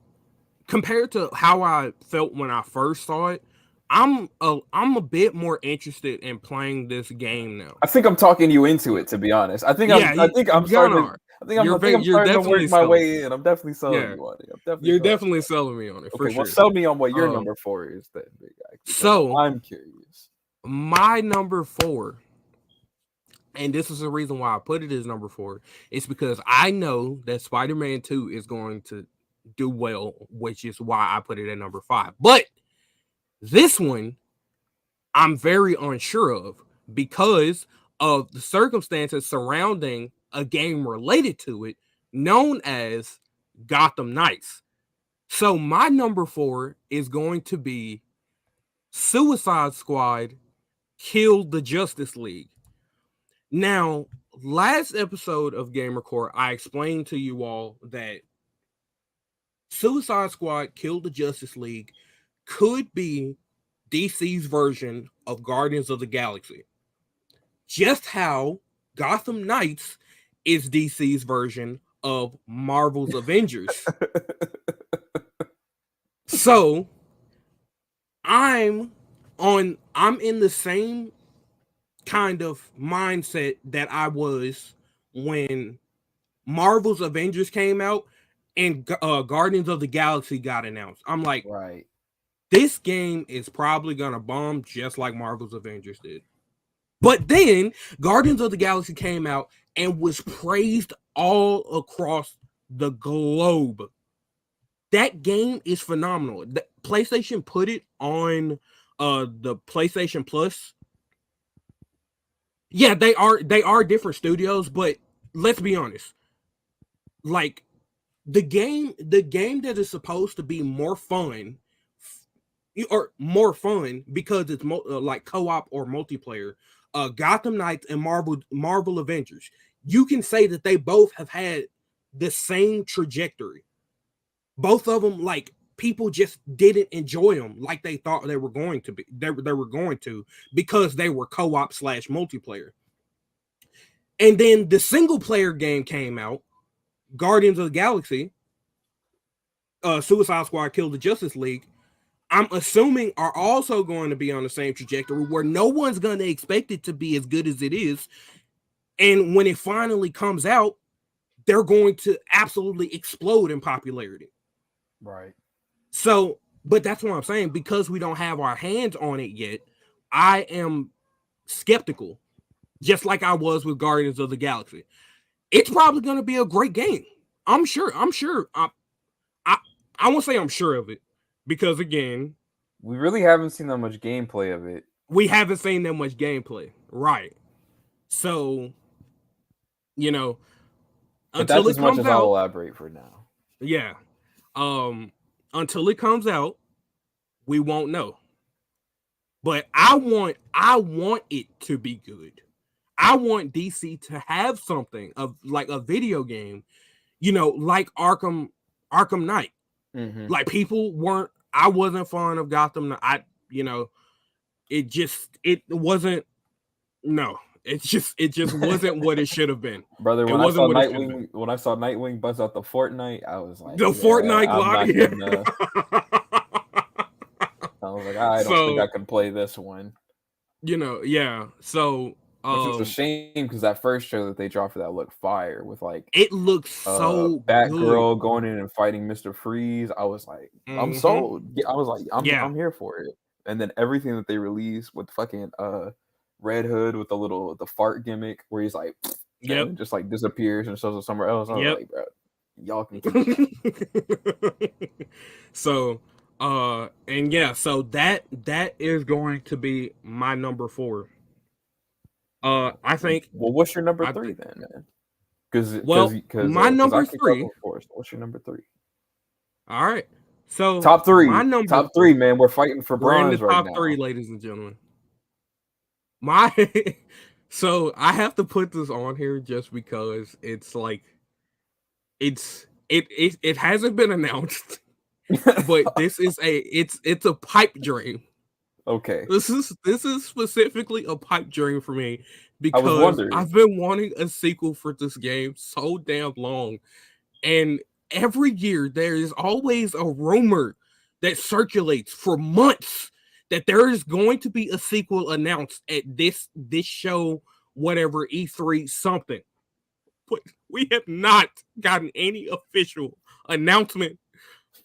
compared to how I felt when I first saw it. I'm a bit more interested in playing this game now. I think I'm talking you into it, to be honest. Yeah, I'm you kind of starting to are. You're I think I'm you're starting to work definitely my selling. way in. I'm definitely selling Yeah, you on it. I'm definitely you're selling. definitely selling me on it for Okay, well, sure. sell me on what your Um, number 4 is then, big guy, because so I'm curious. my number 4, and this is the reason why I put it as number 4, is because I know that Spider-Man 2 is going to do well, which is why I put it at number 5. But this one, I'm very unsure of because of the circumstances surrounding a game related to it, known as Gotham Knights. So my number 4 is going to be Suicide Squad Killed the Justice League. Now, last episode of Gamer Core, I explained to you all that Suicide Squad Killed the Justice League could be DC's version of Guardians of the Galaxy. Just how Gotham Knights is DC's version of Marvel's Avengers. So, I'm in the same kind of mindset that I was when Marvel's Avengers came out and Guardians of the Galaxy got announced. I'm like, Right. this game is probably gonna bomb just like Marvel's Avengers did. But then Guardians of the Galaxy came out and was praised all across the globe. That game is phenomenal. The PlayStation put it on the PlayStation Plus. Yeah, they are different studios, but let's be honest. Like the game that is supposed to be more fun or more fun because it's like co-op or multiplayer, Gotham Knights and Marvel Avengers, you can say that they both have had the same trajectory. Both of them, like, people just didn't enjoy them like they thought they were going to be. They were going to, because they were co-op slash multiplayer. And then the single player game came out, Guardians of the Galaxy, Suicide Squad Killed the Justice League. I'm assuming are also going to be on the same trajectory where no one's going to expect it to be as good as it is. And when it finally comes out, they're going to absolutely explode in popularity. Right. So, but that's what I'm saying. Because we don't have our hands on it yet, I am skeptical, just like I was with Guardians of the Galaxy. it's probably going to be a great game. I'm sure. I won't say I'm sure of it because again, we really haven't seen that much gameplay of it. We haven't seen that much gameplay, right? So, you know, But until that's it as much comes as I'll out, elaborate for now. yeah. Until it comes out, we won't know. But I want it to be good. I want DC to have something of like a video game, like Arkham Knight. Mm-hmm. Like I wasn't fond of Gotham. It wasn't. No, it just wasn't what it should have been. Brother, It when wasn't what it should have been. I saw Nightwing buzz out the Fortnite, I was like, The Fortnite I'm not Gladiator. gonna. I was like, I don't think I can play this one. Yeah. So, which is a shame because that first trailer that they dropped for that looked fire with like it looks so Batgirl good. going in and fighting Mr. Freeze. I was like, I'm Mhm. sold. I was like, I'm Yeah. here for it. And then everything that they released with fucking Red Hood with the fart gimmick where he's like, Yep. and just like disappears and shows up somewhere else. I was Yep. like, bro, y'all can keep So, and yeah, so that is going to be my number 4. I think. Well, what's your number 3 then, man? Because my number 3. What's your number 3? All right. So top 3. My number top 3, man. We're fighting for bronze right now. Top 3, ladies and gentlemen. So I have to put this on here just because it's like it hasn't been announced, but this is it's a pipe dream. Okay. This is specifically a pipe dream for me because I've been wanting a sequel for this game so damn long, and every year there is always a rumor that circulates for months that there is going to be a sequel announced at this show, whatever, E3 something. But we have not gotten any official announcement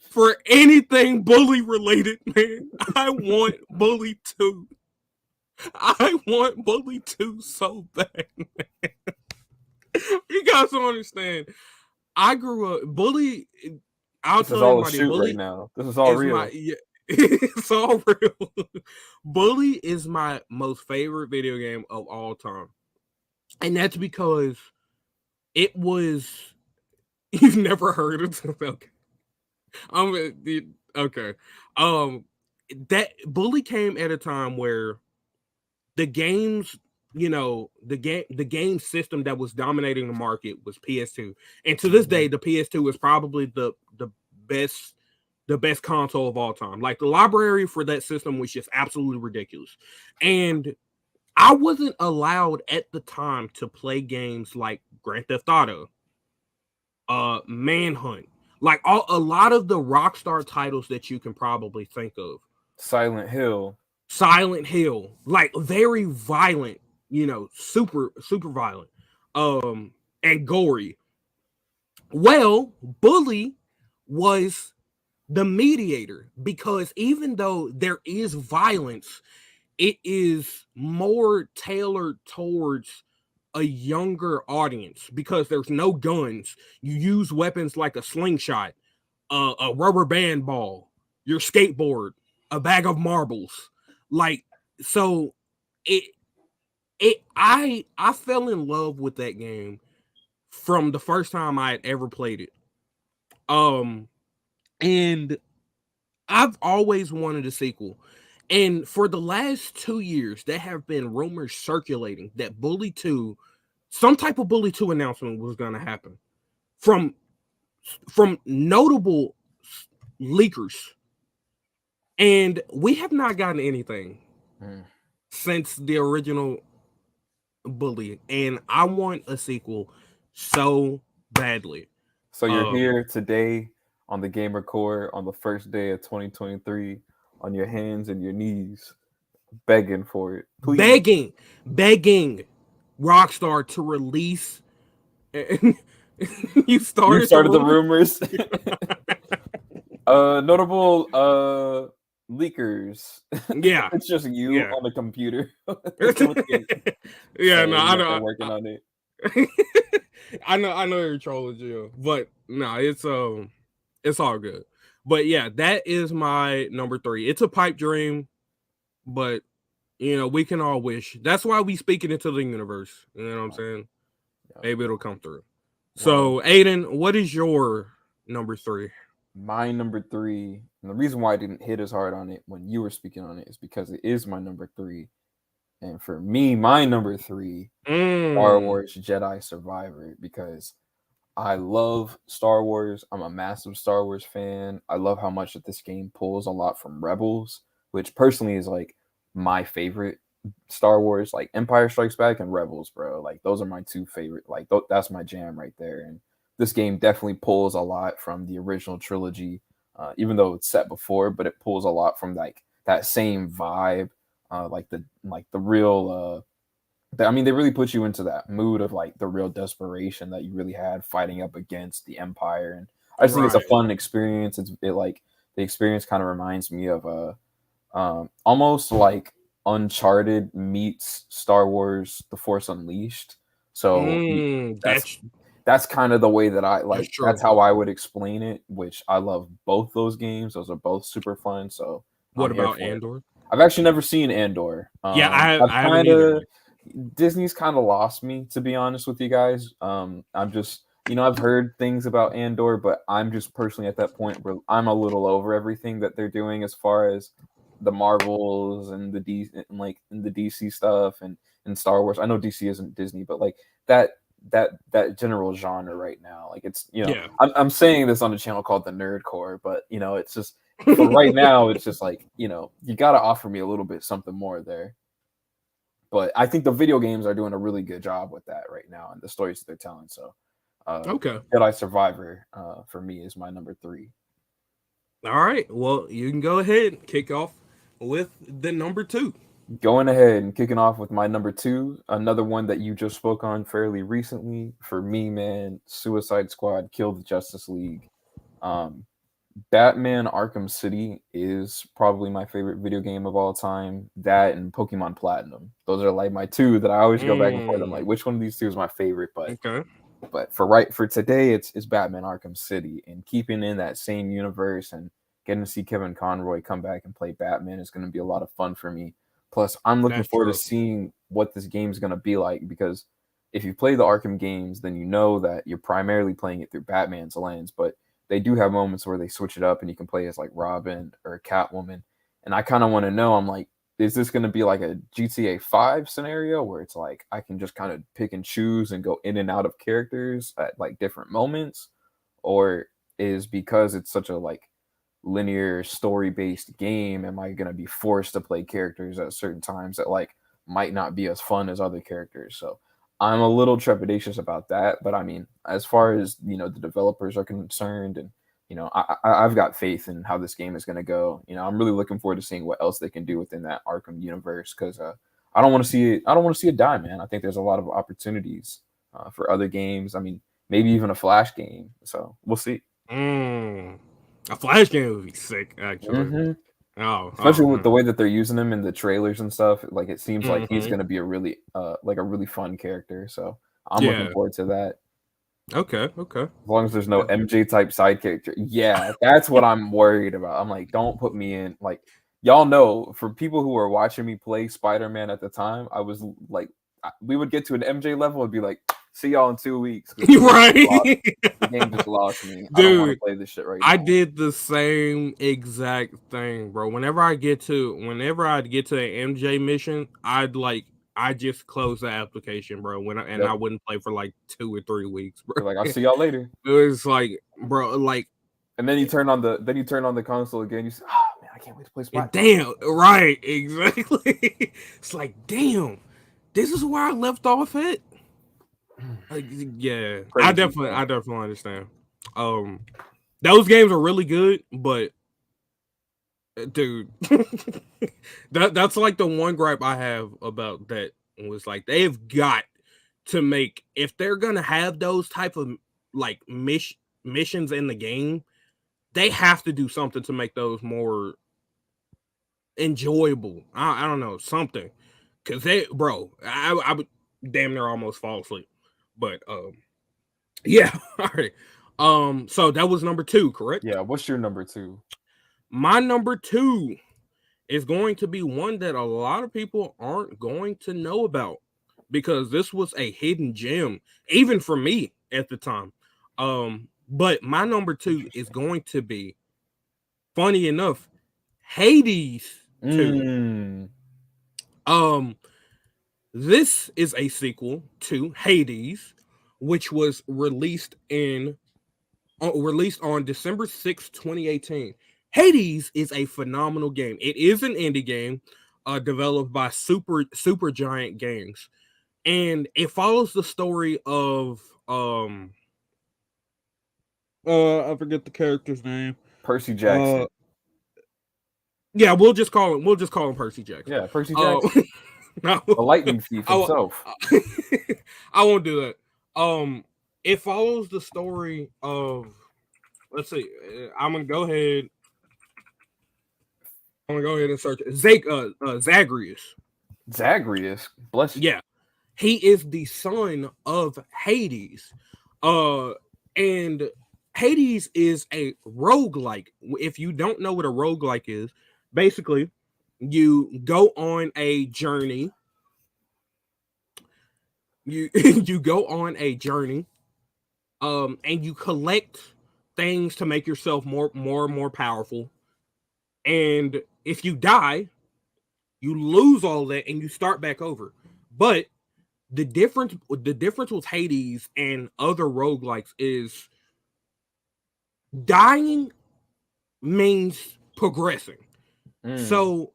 for anything Bully related, man. I want Bully 2. I want Bully 2 so bad, man. You guys don't understand. I grew up Bully. This is all a shoot Bully right now. This is all real. It's all real. Bully is my most favorite video game of all time. And that's because it was. You've never heard of it? Okay. Okay. That Bully came at a time where the games, the game system that was dominating the market was PS2. And to this day, the PS2 is probably the best console of all time. Like the library for that system was just absolutely ridiculous. And I wasn't allowed at the time to play games like Grand Theft Auto, Manhunt, like a lot of the Rockstar titles that you can probably think of. Silent Hill, like very violent, super violent, and gory. Well, Bully was the mediator because even though there is violence, it is more tailored towards a younger audience because there's no guns. You use weapons like a slingshot, a rubber band ball, your skateboard, a bag of marbles. Like, so I fell in love with that game from the first time I had ever played it. And I've always wanted a sequel. And for the last 2 years, there have been rumors circulating that Bully 2, some type of Bully 2 announcement was going to happen from notable leakers. And we have not gotten anything since the original Bully. And I want a sequel so badly. So you're here today on the Gamer Core on the first day of 2023 on your hands and your knees begging for it. Please. Begging Rockstar to release. You started the rumors. Notable leakers. Yeah. It's just you on the computer. Yeah, no, I don't. Working on it. I know you're trolling, Jill, but no, it's all good. But yeah, that is my number 3. It's a pipe dream, but we can all wish. That's why we speak it into the universe. You know what I'm saying? Yeah. Maybe it'll come through. Well, So, Ayden, what is your number 3? my number 3, and the reason why I didn't hit as hard on it when you were speaking on it is because it is my number 3. And for me, my number 3, Star Wars Jedi Survivor, because I love Star Wars. I'm a massive Star Wars fan. I love how much that this game pulls a lot from Rebels, which personally is like my favorite Star Wars. Like Empire Strikes Back and Rebels, bro. Like those are my two favorite. Like that's my jam right there. And this game definitely pulls a lot from the original trilogy, even though it's set before, but it pulls a lot from like that same vibe, like the real. I mean, they really put you into that mood of like the real desperation that you really had fighting up against the Empire, and I just think it's a fun experience. It like the experience kind of reminds me of almost like Uncharted meets Star Wars: The Force Unleashed. So that's that's kind of the way that I like. That's how I would explain it. Which I love both those games. Those are both super fun. So what about Andor? I've actually never seen Andor. Yeah, I've I haven't kind either. of Disney's kind of lost me, to be honest with you guys. I'm just, I've heard things about Andor, but I'm just personally at that point where I'm a little over everything that they're doing as far as the Marvels and the DC stuff and Star Wars. I know DC isn't Disney, but like that general genre right now, like it's I'm saying this on a channel called the Nerdcore, but it's just for right now, it's just like you got to offer me a little bit something more there. But I think the video games are doing a really good job with that right now and the stories that they're telling. So, Jedi Survivor for me is my number 3. All right. Well, you can go ahead and kick off with the number 2. Going ahead and kicking off with my number 2, another one that you just spoke on fairly recently. For me, man, Suicide Squad killed the Justice League. Batman Arkham City is probably my favorite video game of all time. That and Pokemon Platinum. Those are like my 2 that I always go back and forth. I'm like, which one of these 2 is my favorite? But for today, it's Batman Arkham City, and keeping in that same universe and getting to see Kevin Conroy come back and play Batman is going to be a lot of fun for me. Plus, I'm looking forward to seeing what this game is going to be like, because if you play the Arkham games, then you know that you're primarily playing it through Batman's lens, but they do have moments where they switch it up and you can play as like Robin or Catwoman. And I kind of want to know, I'm like, is this going to be like a GTA 5 scenario where it's like I can just kind of pick and choose and go in and out of characters at like different moments? Or is, because it's such a like linear story based game, am I going to be forced to play characters at certain times that like might not be as fun as other characters? So I'm a little trepidatious about that, but I mean, as far as the developers are concerned, and I've got faith in how this game is going to go. I'm really looking forward to seeing what else they can do within that Arkham universe, because I don't want to see it die, man. I think there's a lot of opportunities for other games. I mean, maybe even a Flash game. So we'll see. A Flash game would be sick, actually. Mm-hmm. Especially with the way that they're using him in the trailers and stuff. Like it seems like he's going to be a really fun character. So I'm looking forward to that. Okay. As long as there's no MJ type side character. Yeah, that's what I'm worried about. I'm like, don't put me in. Like, y'all know, for people who were watching me play Spider-Man at the time, I was like, we would get to an MJ level and be like, see y'all in 2 weeks. Right. The game just lost me. Dude, I don't want to play this shit right now. I did the same exact thing, bro. Whenever I'd get to an MJ mission, I just close the application, bro. I wouldn't play for like 2 or 3 weeks, bro. You're like, I'll see y'all later. It was like, bro, like, and then you turn on the console again. You say, oh man, I can't wait to play Spider-Man. Damn, right, exactly. It's like, damn, this is where I left off at. Like, yeah, crazy, I definitely understand. Those games are really good, but dude, that's like the one gripe I have about that was like they've got to make, if they're gonna have those type of like missions in the game, they have to do something to make those more enjoyable. I don't know, something, because I would damn near almost fall asleep. But yeah, all right. So that was number 2, correct? Yeah. What's your number 2? My number 2 is going to be one that a lot of people aren't going to know about because this was a hidden gem, even for me at the time. But my number 2 is Interesting. going to be, funny enough, Hades 2. Mm. This is a sequel to Hades, which was released on December 6th, 2018. Hades is a phenomenal game. It is an indie game developed by Super Giant Games, and it follows the story of I forget the character's name. Percy Jackson. Yeah, we'll just call him Percy Jackson. Yeah, Percy Uh, Jackson. no, The lightning thief I, won't- himself. I won't do that. It follows the story of. Let's see. I'm gonna go ahead. I'm gonna go ahead and search Zagreus. Zagreus. Bless you. Yeah, he is the son of Hades. And Hades is a roguelike. If you don't know what a roguelike is, basically you go on a journey. You go on a journey, and you collect things to make yourself more and more powerful. And if you die, you lose all that and you start back over. But the difference with Hades and other roguelikes is dying means progressing. So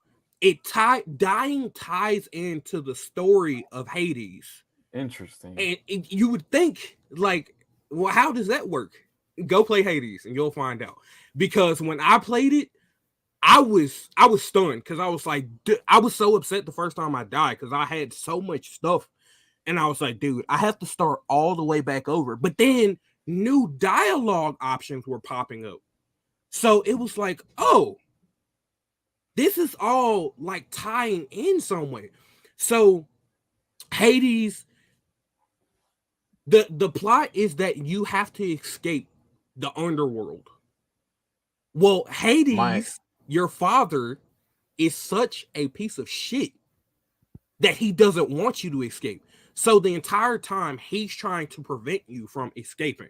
dying ties into the story of Hades. Interesting. And you would think, like, well, how does that work? Go play Hades and you'll find out. Because when I played it, I was stunned because I was like, I was so upset the first time I died because I had so much stuff, and I was like, dude, I have to start all the way back over. But then new dialogue options were popping up, so it was like, oh, this is all like tying in some way. So Hades, the plot is that you have to escape the underworld. Well, Hades, your father, is such a piece of shit that he doesn't want you to escape. So the entire time he's trying to prevent you from escaping.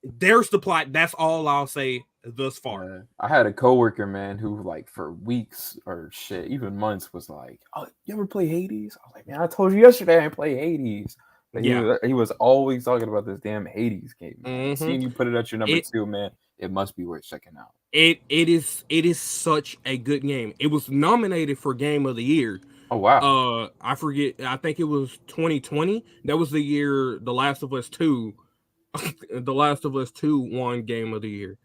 There's the plot. That's all I'll say thus far. I had a coworker, man, who like for weeks or shit, even months, was like, "Oh, you ever play Hades?" I was like, "Man, I told you yesterday I play Hades." But Yeah. he was always talking about this damn Hades game. Man. Mhm. Seeing you put it at your number 2, man, it must be worth checking out. It is such a good game. It was nominated for Game of the Year. Oh wow. I forget. I think it was 2020. That was the year The Last of Us 2. The Last of Us 2 won Game of the Year.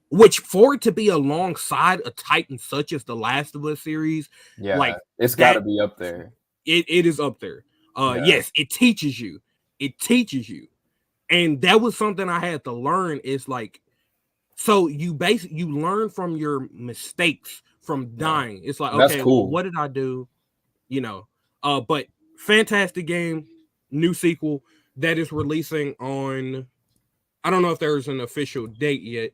Which, for it to be alongside a titan such as the Last of Us series, Yeah, like it's got to be up there. It is up there. Yeah. Yes, it teaches you. It teaches you. And that was something I had to learn, is like, so you learn from your mistakes from dying. It's like, That's okay, cool. well, what did I do? But fantastic game, new sequel that is releasing on, I don't know if there's an official date yet.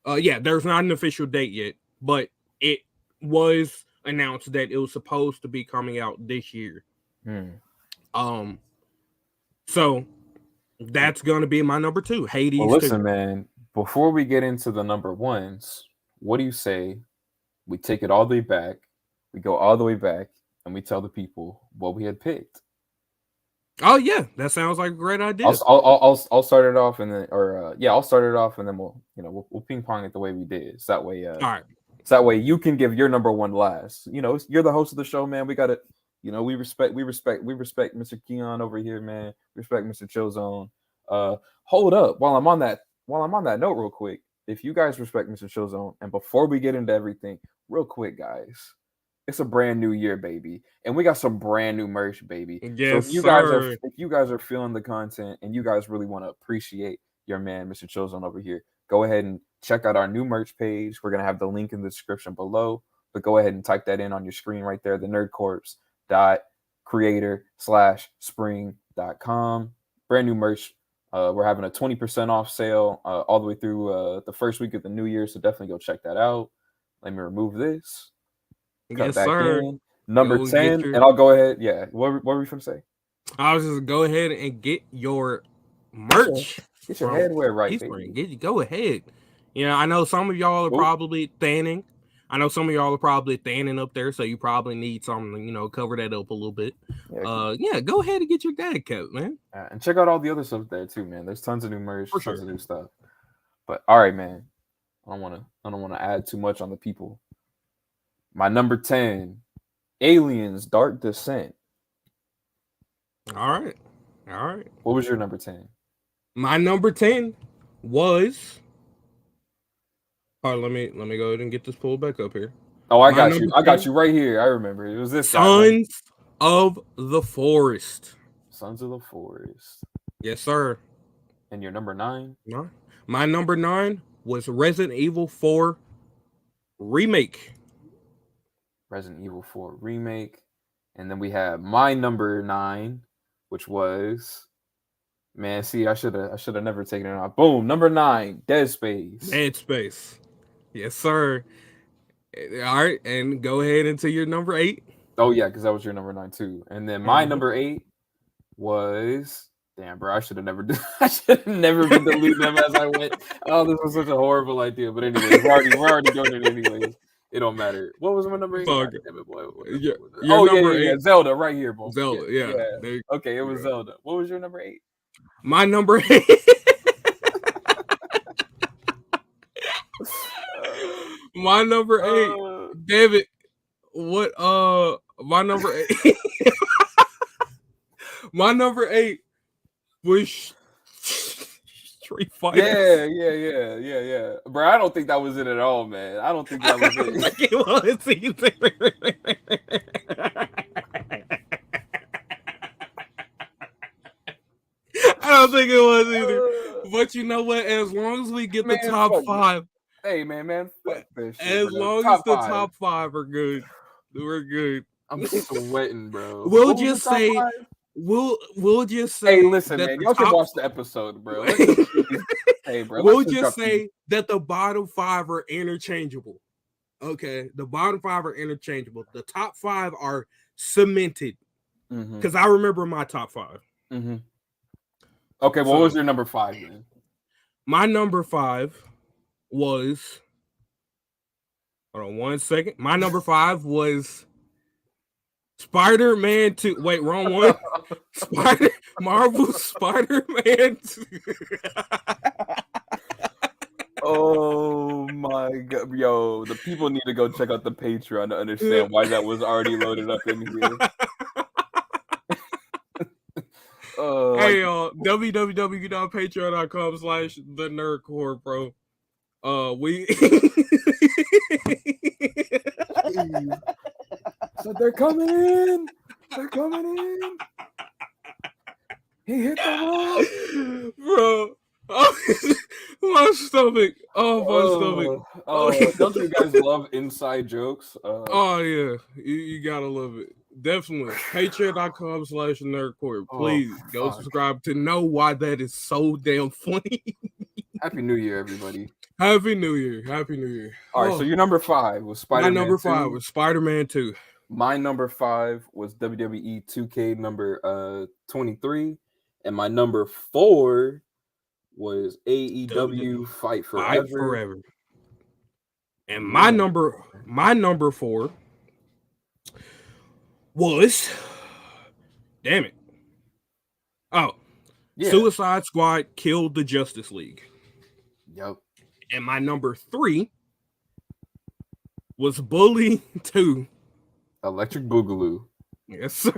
Yeah, there's not an official date yet, but it was announced that it was supposed to be coming out this year. So that's gonna be my number 2, Hades. Well, listen, 2. man, before we get into the number ones, what do you say we take it all the way back, we go all the way back, and we tell the people what we had picked? Oh yeah, that sounds like a great idea. I'll start it off, and then I'll start it off, and then we'll ping pong it the way we did. So that way, all right. So that way you can give your number 1 last. You're the host of the show, man. We got it. We respect Mr. Keon over here, man. Respect Mr. Chillzone. Hold up, while I'm on that note, real quick. If you guys respect Mr. Chillzone, and before we get into everything, real quick, guys, it's a brand new year, baby, and we got some brand new merch, baby. Yes, so if you guys are feeling the content and you guys really want to appreciate your man, Mr. Chillzone over here, go ahead and check out our new merch page. We're gonna have the link in the description below, but go ahead and type that in on your screen right there, the nerdcorps.creator/spring aydenbyrnes.com. Brand new merch. We're having a 20% off sale all the way through the first week of the new year, so definitely go check that out. Let me remove this. Cut Yes, back sir. in. Number Go 10, get your. and I'll go ahead. Yeah, what were we going to say? I was just go ahead and get your Get your, merch get your from headwear right, Teespring. baby. Go ahead. You know, I know some of y'all are probably thinning. I know some of y'all are probably thinning up there, so you probably need something, you know, cover that up a little bit. Yeah, go ahead and get your dad coat, man. And check out all the other stuff there too, man. There's tons of new merch, For tons sure. of new stuff. But all right, man. I don't wanna add too much on the people. My number 10, Aliens Dark Descent. All right. What was your number 10? My number 10 was. All right, let me go ahead and get this pulled back up here. Oh, I got you. I got you right here. I remember. It was this Sons of the Forest. Sons of the Forest. Yes, sir. And your number 9? No. My number 9 was Resident Evil 4 Remake. Resident Evil 4 Remake. And then we have my number 9, which was, man, see, I should have never taken it off. Boom, number 9, Dead Space. Dead Space. Yes, sir. All right, and go ahead into your number 8. Oh yeah, because that was your number 9 too. And then my number 8 was, damn, bro, I should have never been deleting them as I went. Oh, this was such a horrible idea. But anyway, we're already doing it anyways. It don't matter. What was my number 8? God damn it, boy. Yeah. Zelda right here, boy. Zelda, yeah. Okay, it was Zelda. What was your number 8? My number 8. My number 8. David, what my number 8. My number 8 was Street Fighter. Yeah. Bro, I don't think that was it at all, man. I don't think that was it. It was either. I don't think it was either. But you know what? As long as we get the top 5. Hey, man. Fuck this shit, as long as the top 5 are good, we're good. I'm sweating, bro. We'll just say. Hey, listen, man. Y'all can watch the episode, bro. Hey, bro. We'll just say that the bottom 5 are interchangeable. Okay, the bottom 5 are interchangeable. The top 5 are cemented. Because I remember my top 5. Mm-hmm. Okay, what was your number 5 then? My number 5 was. Hold on 1 second. My number 5 was Spider-Man 2. Wait, wrong one. Marvel Spider-Man 2. Oh my god, yo! The people need to go check out the Patreon to understand why that was already loaded up in here. Hey, www.patreon.com/thenerdcore, bro. We. So they're coming in. He hit the wall, bro. Oh, my stomach. Oh, my stomach. Oh, don't you guys love inside jokes? Oh yeah, you gotta love it. Definitely. Patreon.com/nerdcore. Please go subscribe to know why that is so damn funny. Happy New Year, everybody. Happy New Year. All right, so your number 5 was Spider-Man. My number 5 was Spider-Man 2. My number 5 was WWE 2K number 23. And my number 4 was AEW Fight Forever. And my number 4 was, damn it. Oh, yeah. Suicide Squad killed the Justice League. Yep. And my number 3 was Bully 2. Electric Boogaloo. Yes, sir.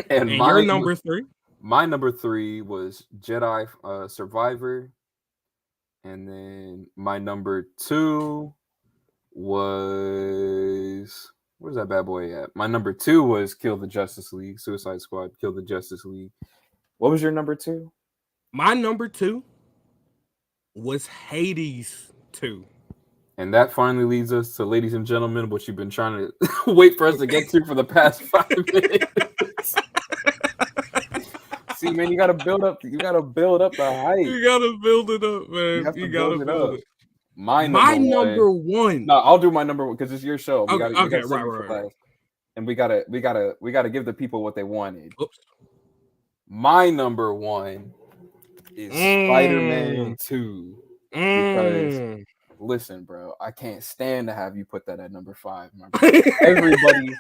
And your number 3? My number 3 was Jedi Survivor. And then my number 2 was, where's that bad boy at? My number 2 was Kill the Justice League. Suicide Squad, Kill the Justice League. What was your number 2? My number 2 was Hades 2. And that finally leads us to, ladies and gentlemen, what you've been trying to wait for us to get to for the past 5 minutes. See, man, you gotta build up. You gotta build up the hype. You gotta build it up, man. You have to gotta build it up. it. My number one. No, I'll do my number one because it's your show. We Okay, gotta right, right. And we gotta give the people what they wanted. Oops. My number one is Spider-Man 2. Because listen, bro, I can't stand to have you put that at number 5, my bro. Everybody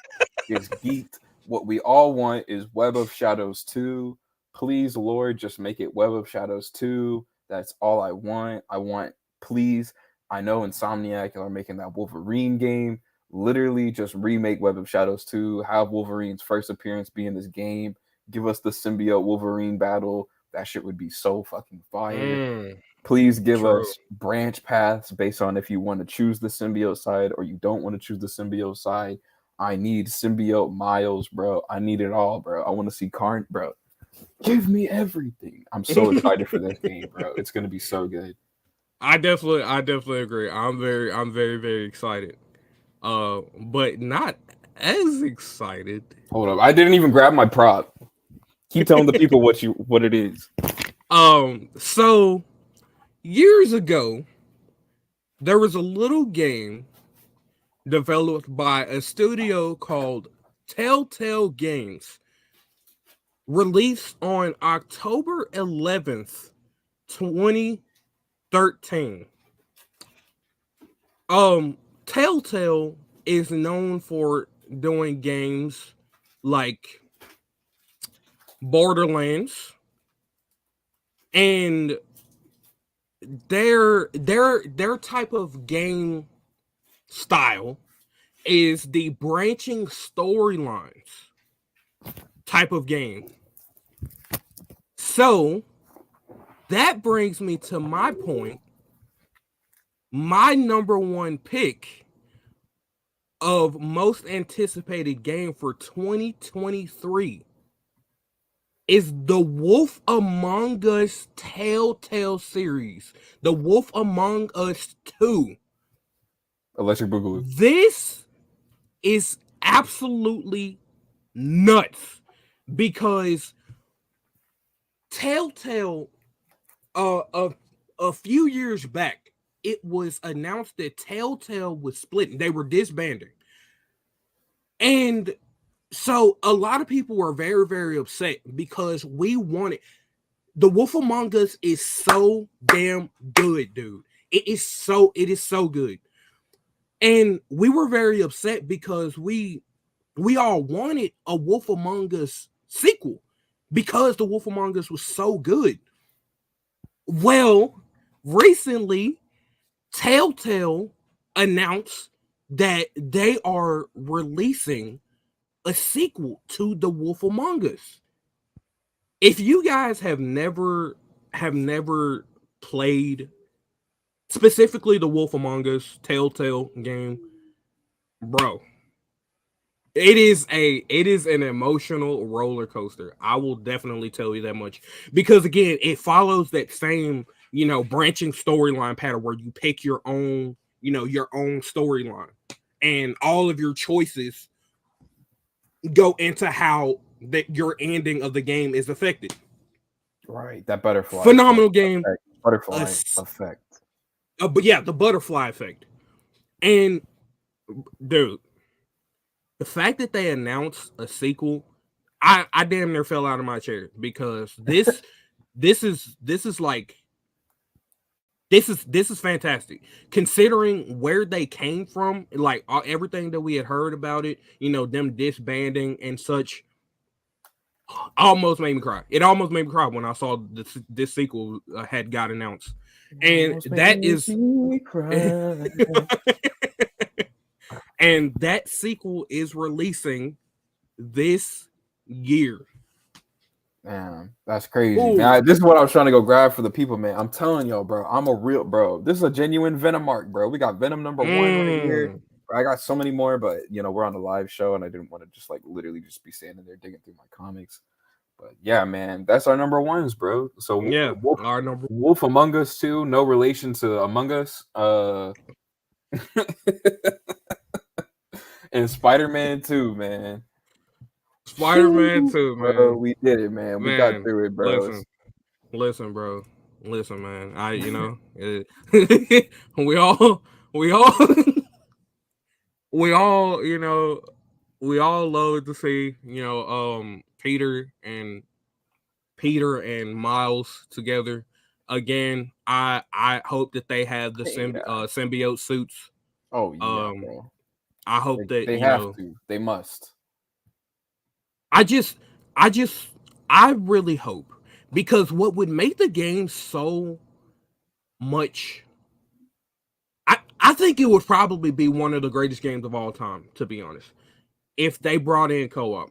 is geeked. What we all want is Web of Shadows 2. Please, Lord, just make it Web of Shadows 2. That's all I want. Please. I know Insomniac are making that Wolverine game. Literally just remake Web of Shadows 2. Have Wolverine's first appearance be in this game. Give us the symbiote Wolverine battle. That shit would be so fucking fire. Please give us branch paths based on if you want to choose the symbiote side or you don't want to choose the symbiote side. I need symbiote Miles, bro. I need it all, bro. I want to see bro. Give me everything. I'm so excited for this game, bro. It's gonna be so good. I definitely agree. I'm very, very excited. But not as excited. Hold up. I didn't even grab my prop. Keep telling the people what it is. So years ago, there was a little game developed by a studio called Telltale Games, released on October 11th, 2013. Telltale is known for doing games like Borderlands, and their type of game style is the branching storylines type of game. So that brings me to my point. My number one pick of most anticipated game for 2023 is the Wolf Among Us Telltale series, the Wolf Among Us 2. Electric Boogaloo. This is absolutely nuts because Telltale, a few years back, it was announced that Telltale was splitting. They were disbanding. And so a lot of people were very, very upset because we wanted... The Wolf Among Us is so damn good, dude. It is so good. And we were very upset because we all wanted a Wolf Among Us sequel because the Wolf Among Us was so good. Well, recently, Telltale announced that they are releasing a sequel to The Wolf Among Us. If you guys have never played specifically The Wolf Among Us Telltale game, bro, it is an emotional roller coaster. I will definitely tell you that much because again, it follows that same, branching storyline pattern where you pick your own storyline and all of your choices go into how your ending of the game is affected. Right, that butterfly. Phenomenal game. Butterfly effect. But yeah, the butterfly effect. And dude, the fact that they announced a sequel, I damn near fell out of my chair because this is fantastic considering where they came from, like everything that we had heard about it, them disbanding and such. Almost made me cry. It almost made me cry when I saw this sequel had got announced, and that is and that sequel is releasing this year. Man, that's crazy. Man, this is what I was trying to go grab for the people, man. I'm telling y'all, bro. I'm a real bro. This is a genuine Venom mark, bro. We got Venom number 1 right here. I got so many more, but we're on the live show, and I didn't want to just literally just be standing there digging through my comics. But yeah, man, that's our number 1s, bro. So yeah, our Wolf Among Us 2, no relation to Among Us. And Spider-Man 2, man. Spider-Man 2, Bro, man. we did it, man. We got Man, through it, bro. listen, bro. Listen, man. We all, we all, we all, we all love to see, Peter and Miles together again. I hope that they have the Yeah. symbiote suits. Oh yeah, Um, bro. I hope that They have to. They must. I just, I just, I really hope, because what would make the game so much, I think it would probably be one of the greatest games of all time, to be honest, if they brought in co-op.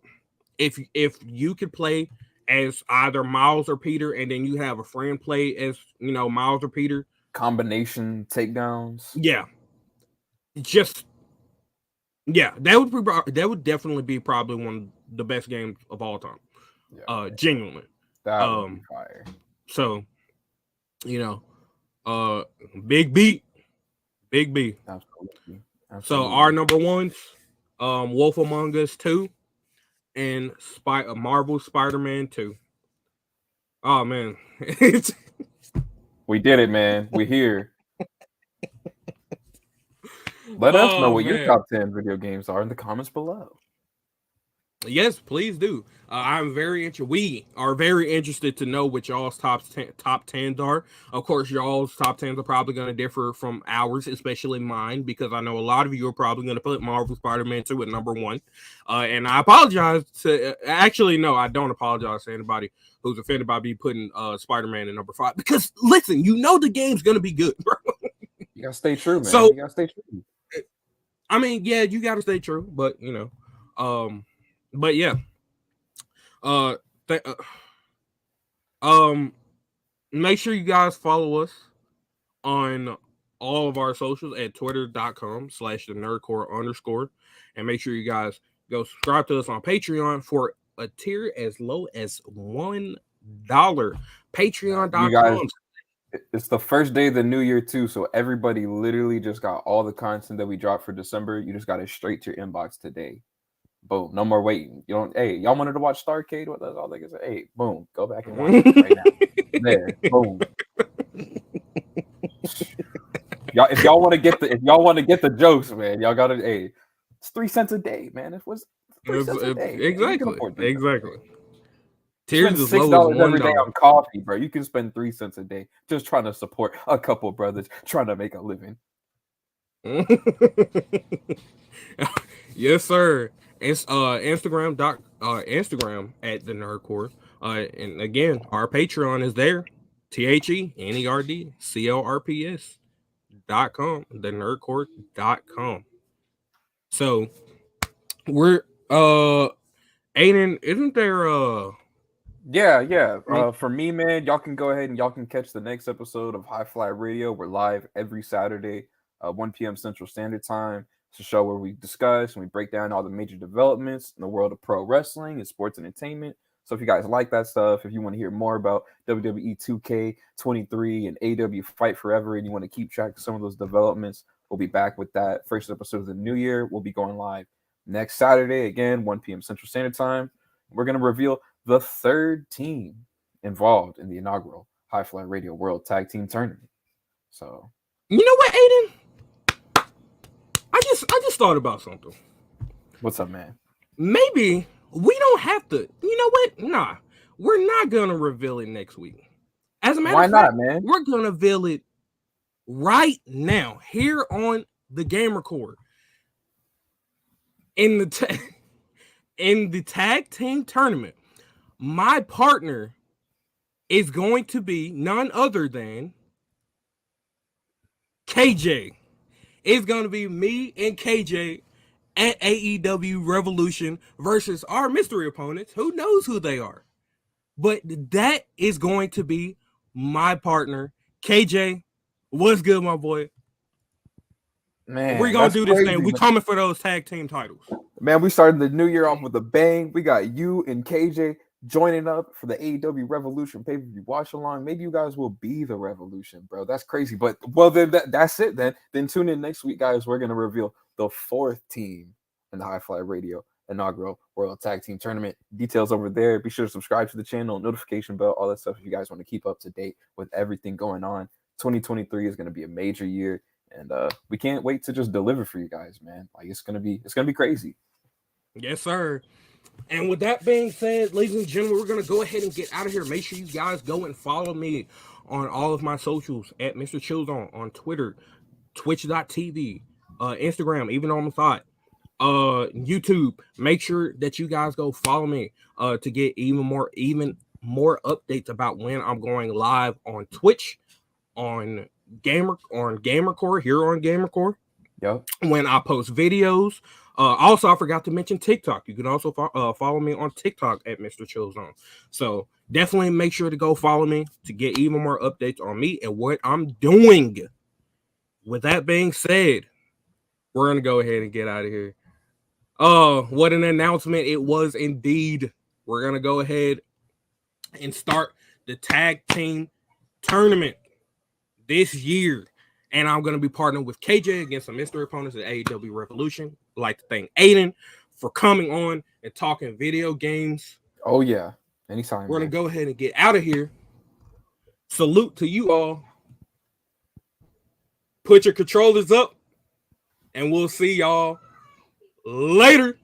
If you could play as either Miles or Peter, and then you have a friend play as Miles or Peter. Combination takedowns. Yeah, just yeah, that would definitely be probably one of the best games of all time. Yeah, Genuinely. that would be fire. So, you know, Big B. Absolutely. So our number ones, Wolf Among Us 2 and Marvel Spider-Man 2. Oh man. We did it, man. We're here. Let us know what your top 10 video games are in the comments below. Yes, please do. I'm very interested. We are very interested to know what y'all's top 10s are. Of course, y'all's top 10s are probably going to differ from ours, especially mine, because I know a lot of you are probably going to put Marvel Spider-Man 2 at number 1. And I apologize to actually, no, I don't apologize to anybody who's offended by me putting Spider-Man at number 5, because listen, the game's going to be good, bro. You got to stay true, man. So, you got to stay true. I mean, yeah, you got to stay true, but but yeah, make sure you guys follow us on all of our socials at twitter.com/thenerdcore_, and make sure you guys go subscribe to us on Patreon for a tier as low as $1. Patreon.com. You guys, it's the first day of the new year too, so everybody literally just got all the content that we dropped for December. You just got it straight to your inbox today. Boom, no more waiting. You don't. Hey, y'all wanted to watch Starcade? What? That's all they can say. Hey, boom, go back and watch it right now. There, boom. Y'all, if y'all want to get the jokes, man, y'all gotta. Hey, it's 3 cents a day, man. It was 3 cents a day. Exactly. Spend $6 every day on coffee, bro. You can spend 3 cents a day just trying to support a couple brothers trying to make a living. Yes, sir. It's Instagram at the Nerdcore. And again, our Patreon is there. TheNerdCorps.com. TheNerdcore.com. So we're Ayden, isn't there Yeah. For me, man, y'all can go ahead and y'all can catch the next episode of High Fly Radio. We're live every Saturday, 1 p.m. Central Standard Time. It's a show where we discuss and we break down all the major developments in the world of pro wrestling and sports entertainment. So if you guys like that stuff, if you want to hear more about WWE 2K23 and AEW Fight Forever, and you want to keep track of some of those developments, we'll be back with that first episode of the new year. We'll be going live next Saturday, again, 1 p.m. Central Standard Time. We're going to reveal the third team involved in the inaugural High Fly Radio World Tag Team Tournament. So, you know what, Ayden? I just thought about something. What's up, man? Maybe we don't have to. You know what? Nah, we're not gonna reveal it next week. As a matter of fact, man? We're gonna reveal it right now here on the Game Record. In the tag team tournament, my partner is going to be none other than KJ. It's going to be me and KJ at AEW Revolution versus our mystery opponents. Who knows who they are? But that is going to be my partner, KJ. What's good, my boy? Man, we're going to do this thing. We're coming for those tag team titles. Man, we started the new year off with a bang. We got you and KJ joining up for the AEW Revolution pay-per-view watch along. Maybe you guys will be the Revolution, bro. That's crazy. But, well, then that's it then. Then tune in next week, guys. We're going to reveal the fourth team in the High Fly Radio inaugural World Tag Team Tournament. Details over there. Be sure to subscribe to the channel, notification bell, all that stuff if you guys want to keep up to date with everything going on. 2023 is going to be a major year, and we can't wait to just deliver for you guys, man. Like it's gonna be crazy. Yes, sir. And with that being said, ladies and gentlemen, we're going to go ahead and get out of here. Make sure you guys go and follow me on all of my socials at Mr. Chillzone on Twitter, twitch.tv, Instagram, even on the thought, YouTube. Make sure that you guys go follow me to get even more updates about when I'm going live on Twitch, on GamerCore, here on GamerCore. Yep. When I post videos. Also, I forgot to mention TikTok. You can also follow me on TikTok at Mr. Chillzone. So definitely make sure to go follow me to get even more updates on me and what I'm doing. With that being said, we're going to go ahead and get out of here. What an announcement it was indeed. We're going to go ahead and start the tag team tournament this year. And I'm going to be partnering with KJ against some mystery opponents at AEW Revolution. I'd like to thank Ayden for coming on and talking video games. Oh, yeah. Anytime. We're going to go ahead and get out of here. Salute to you all. Put your controllers up. And we'll see y'all later.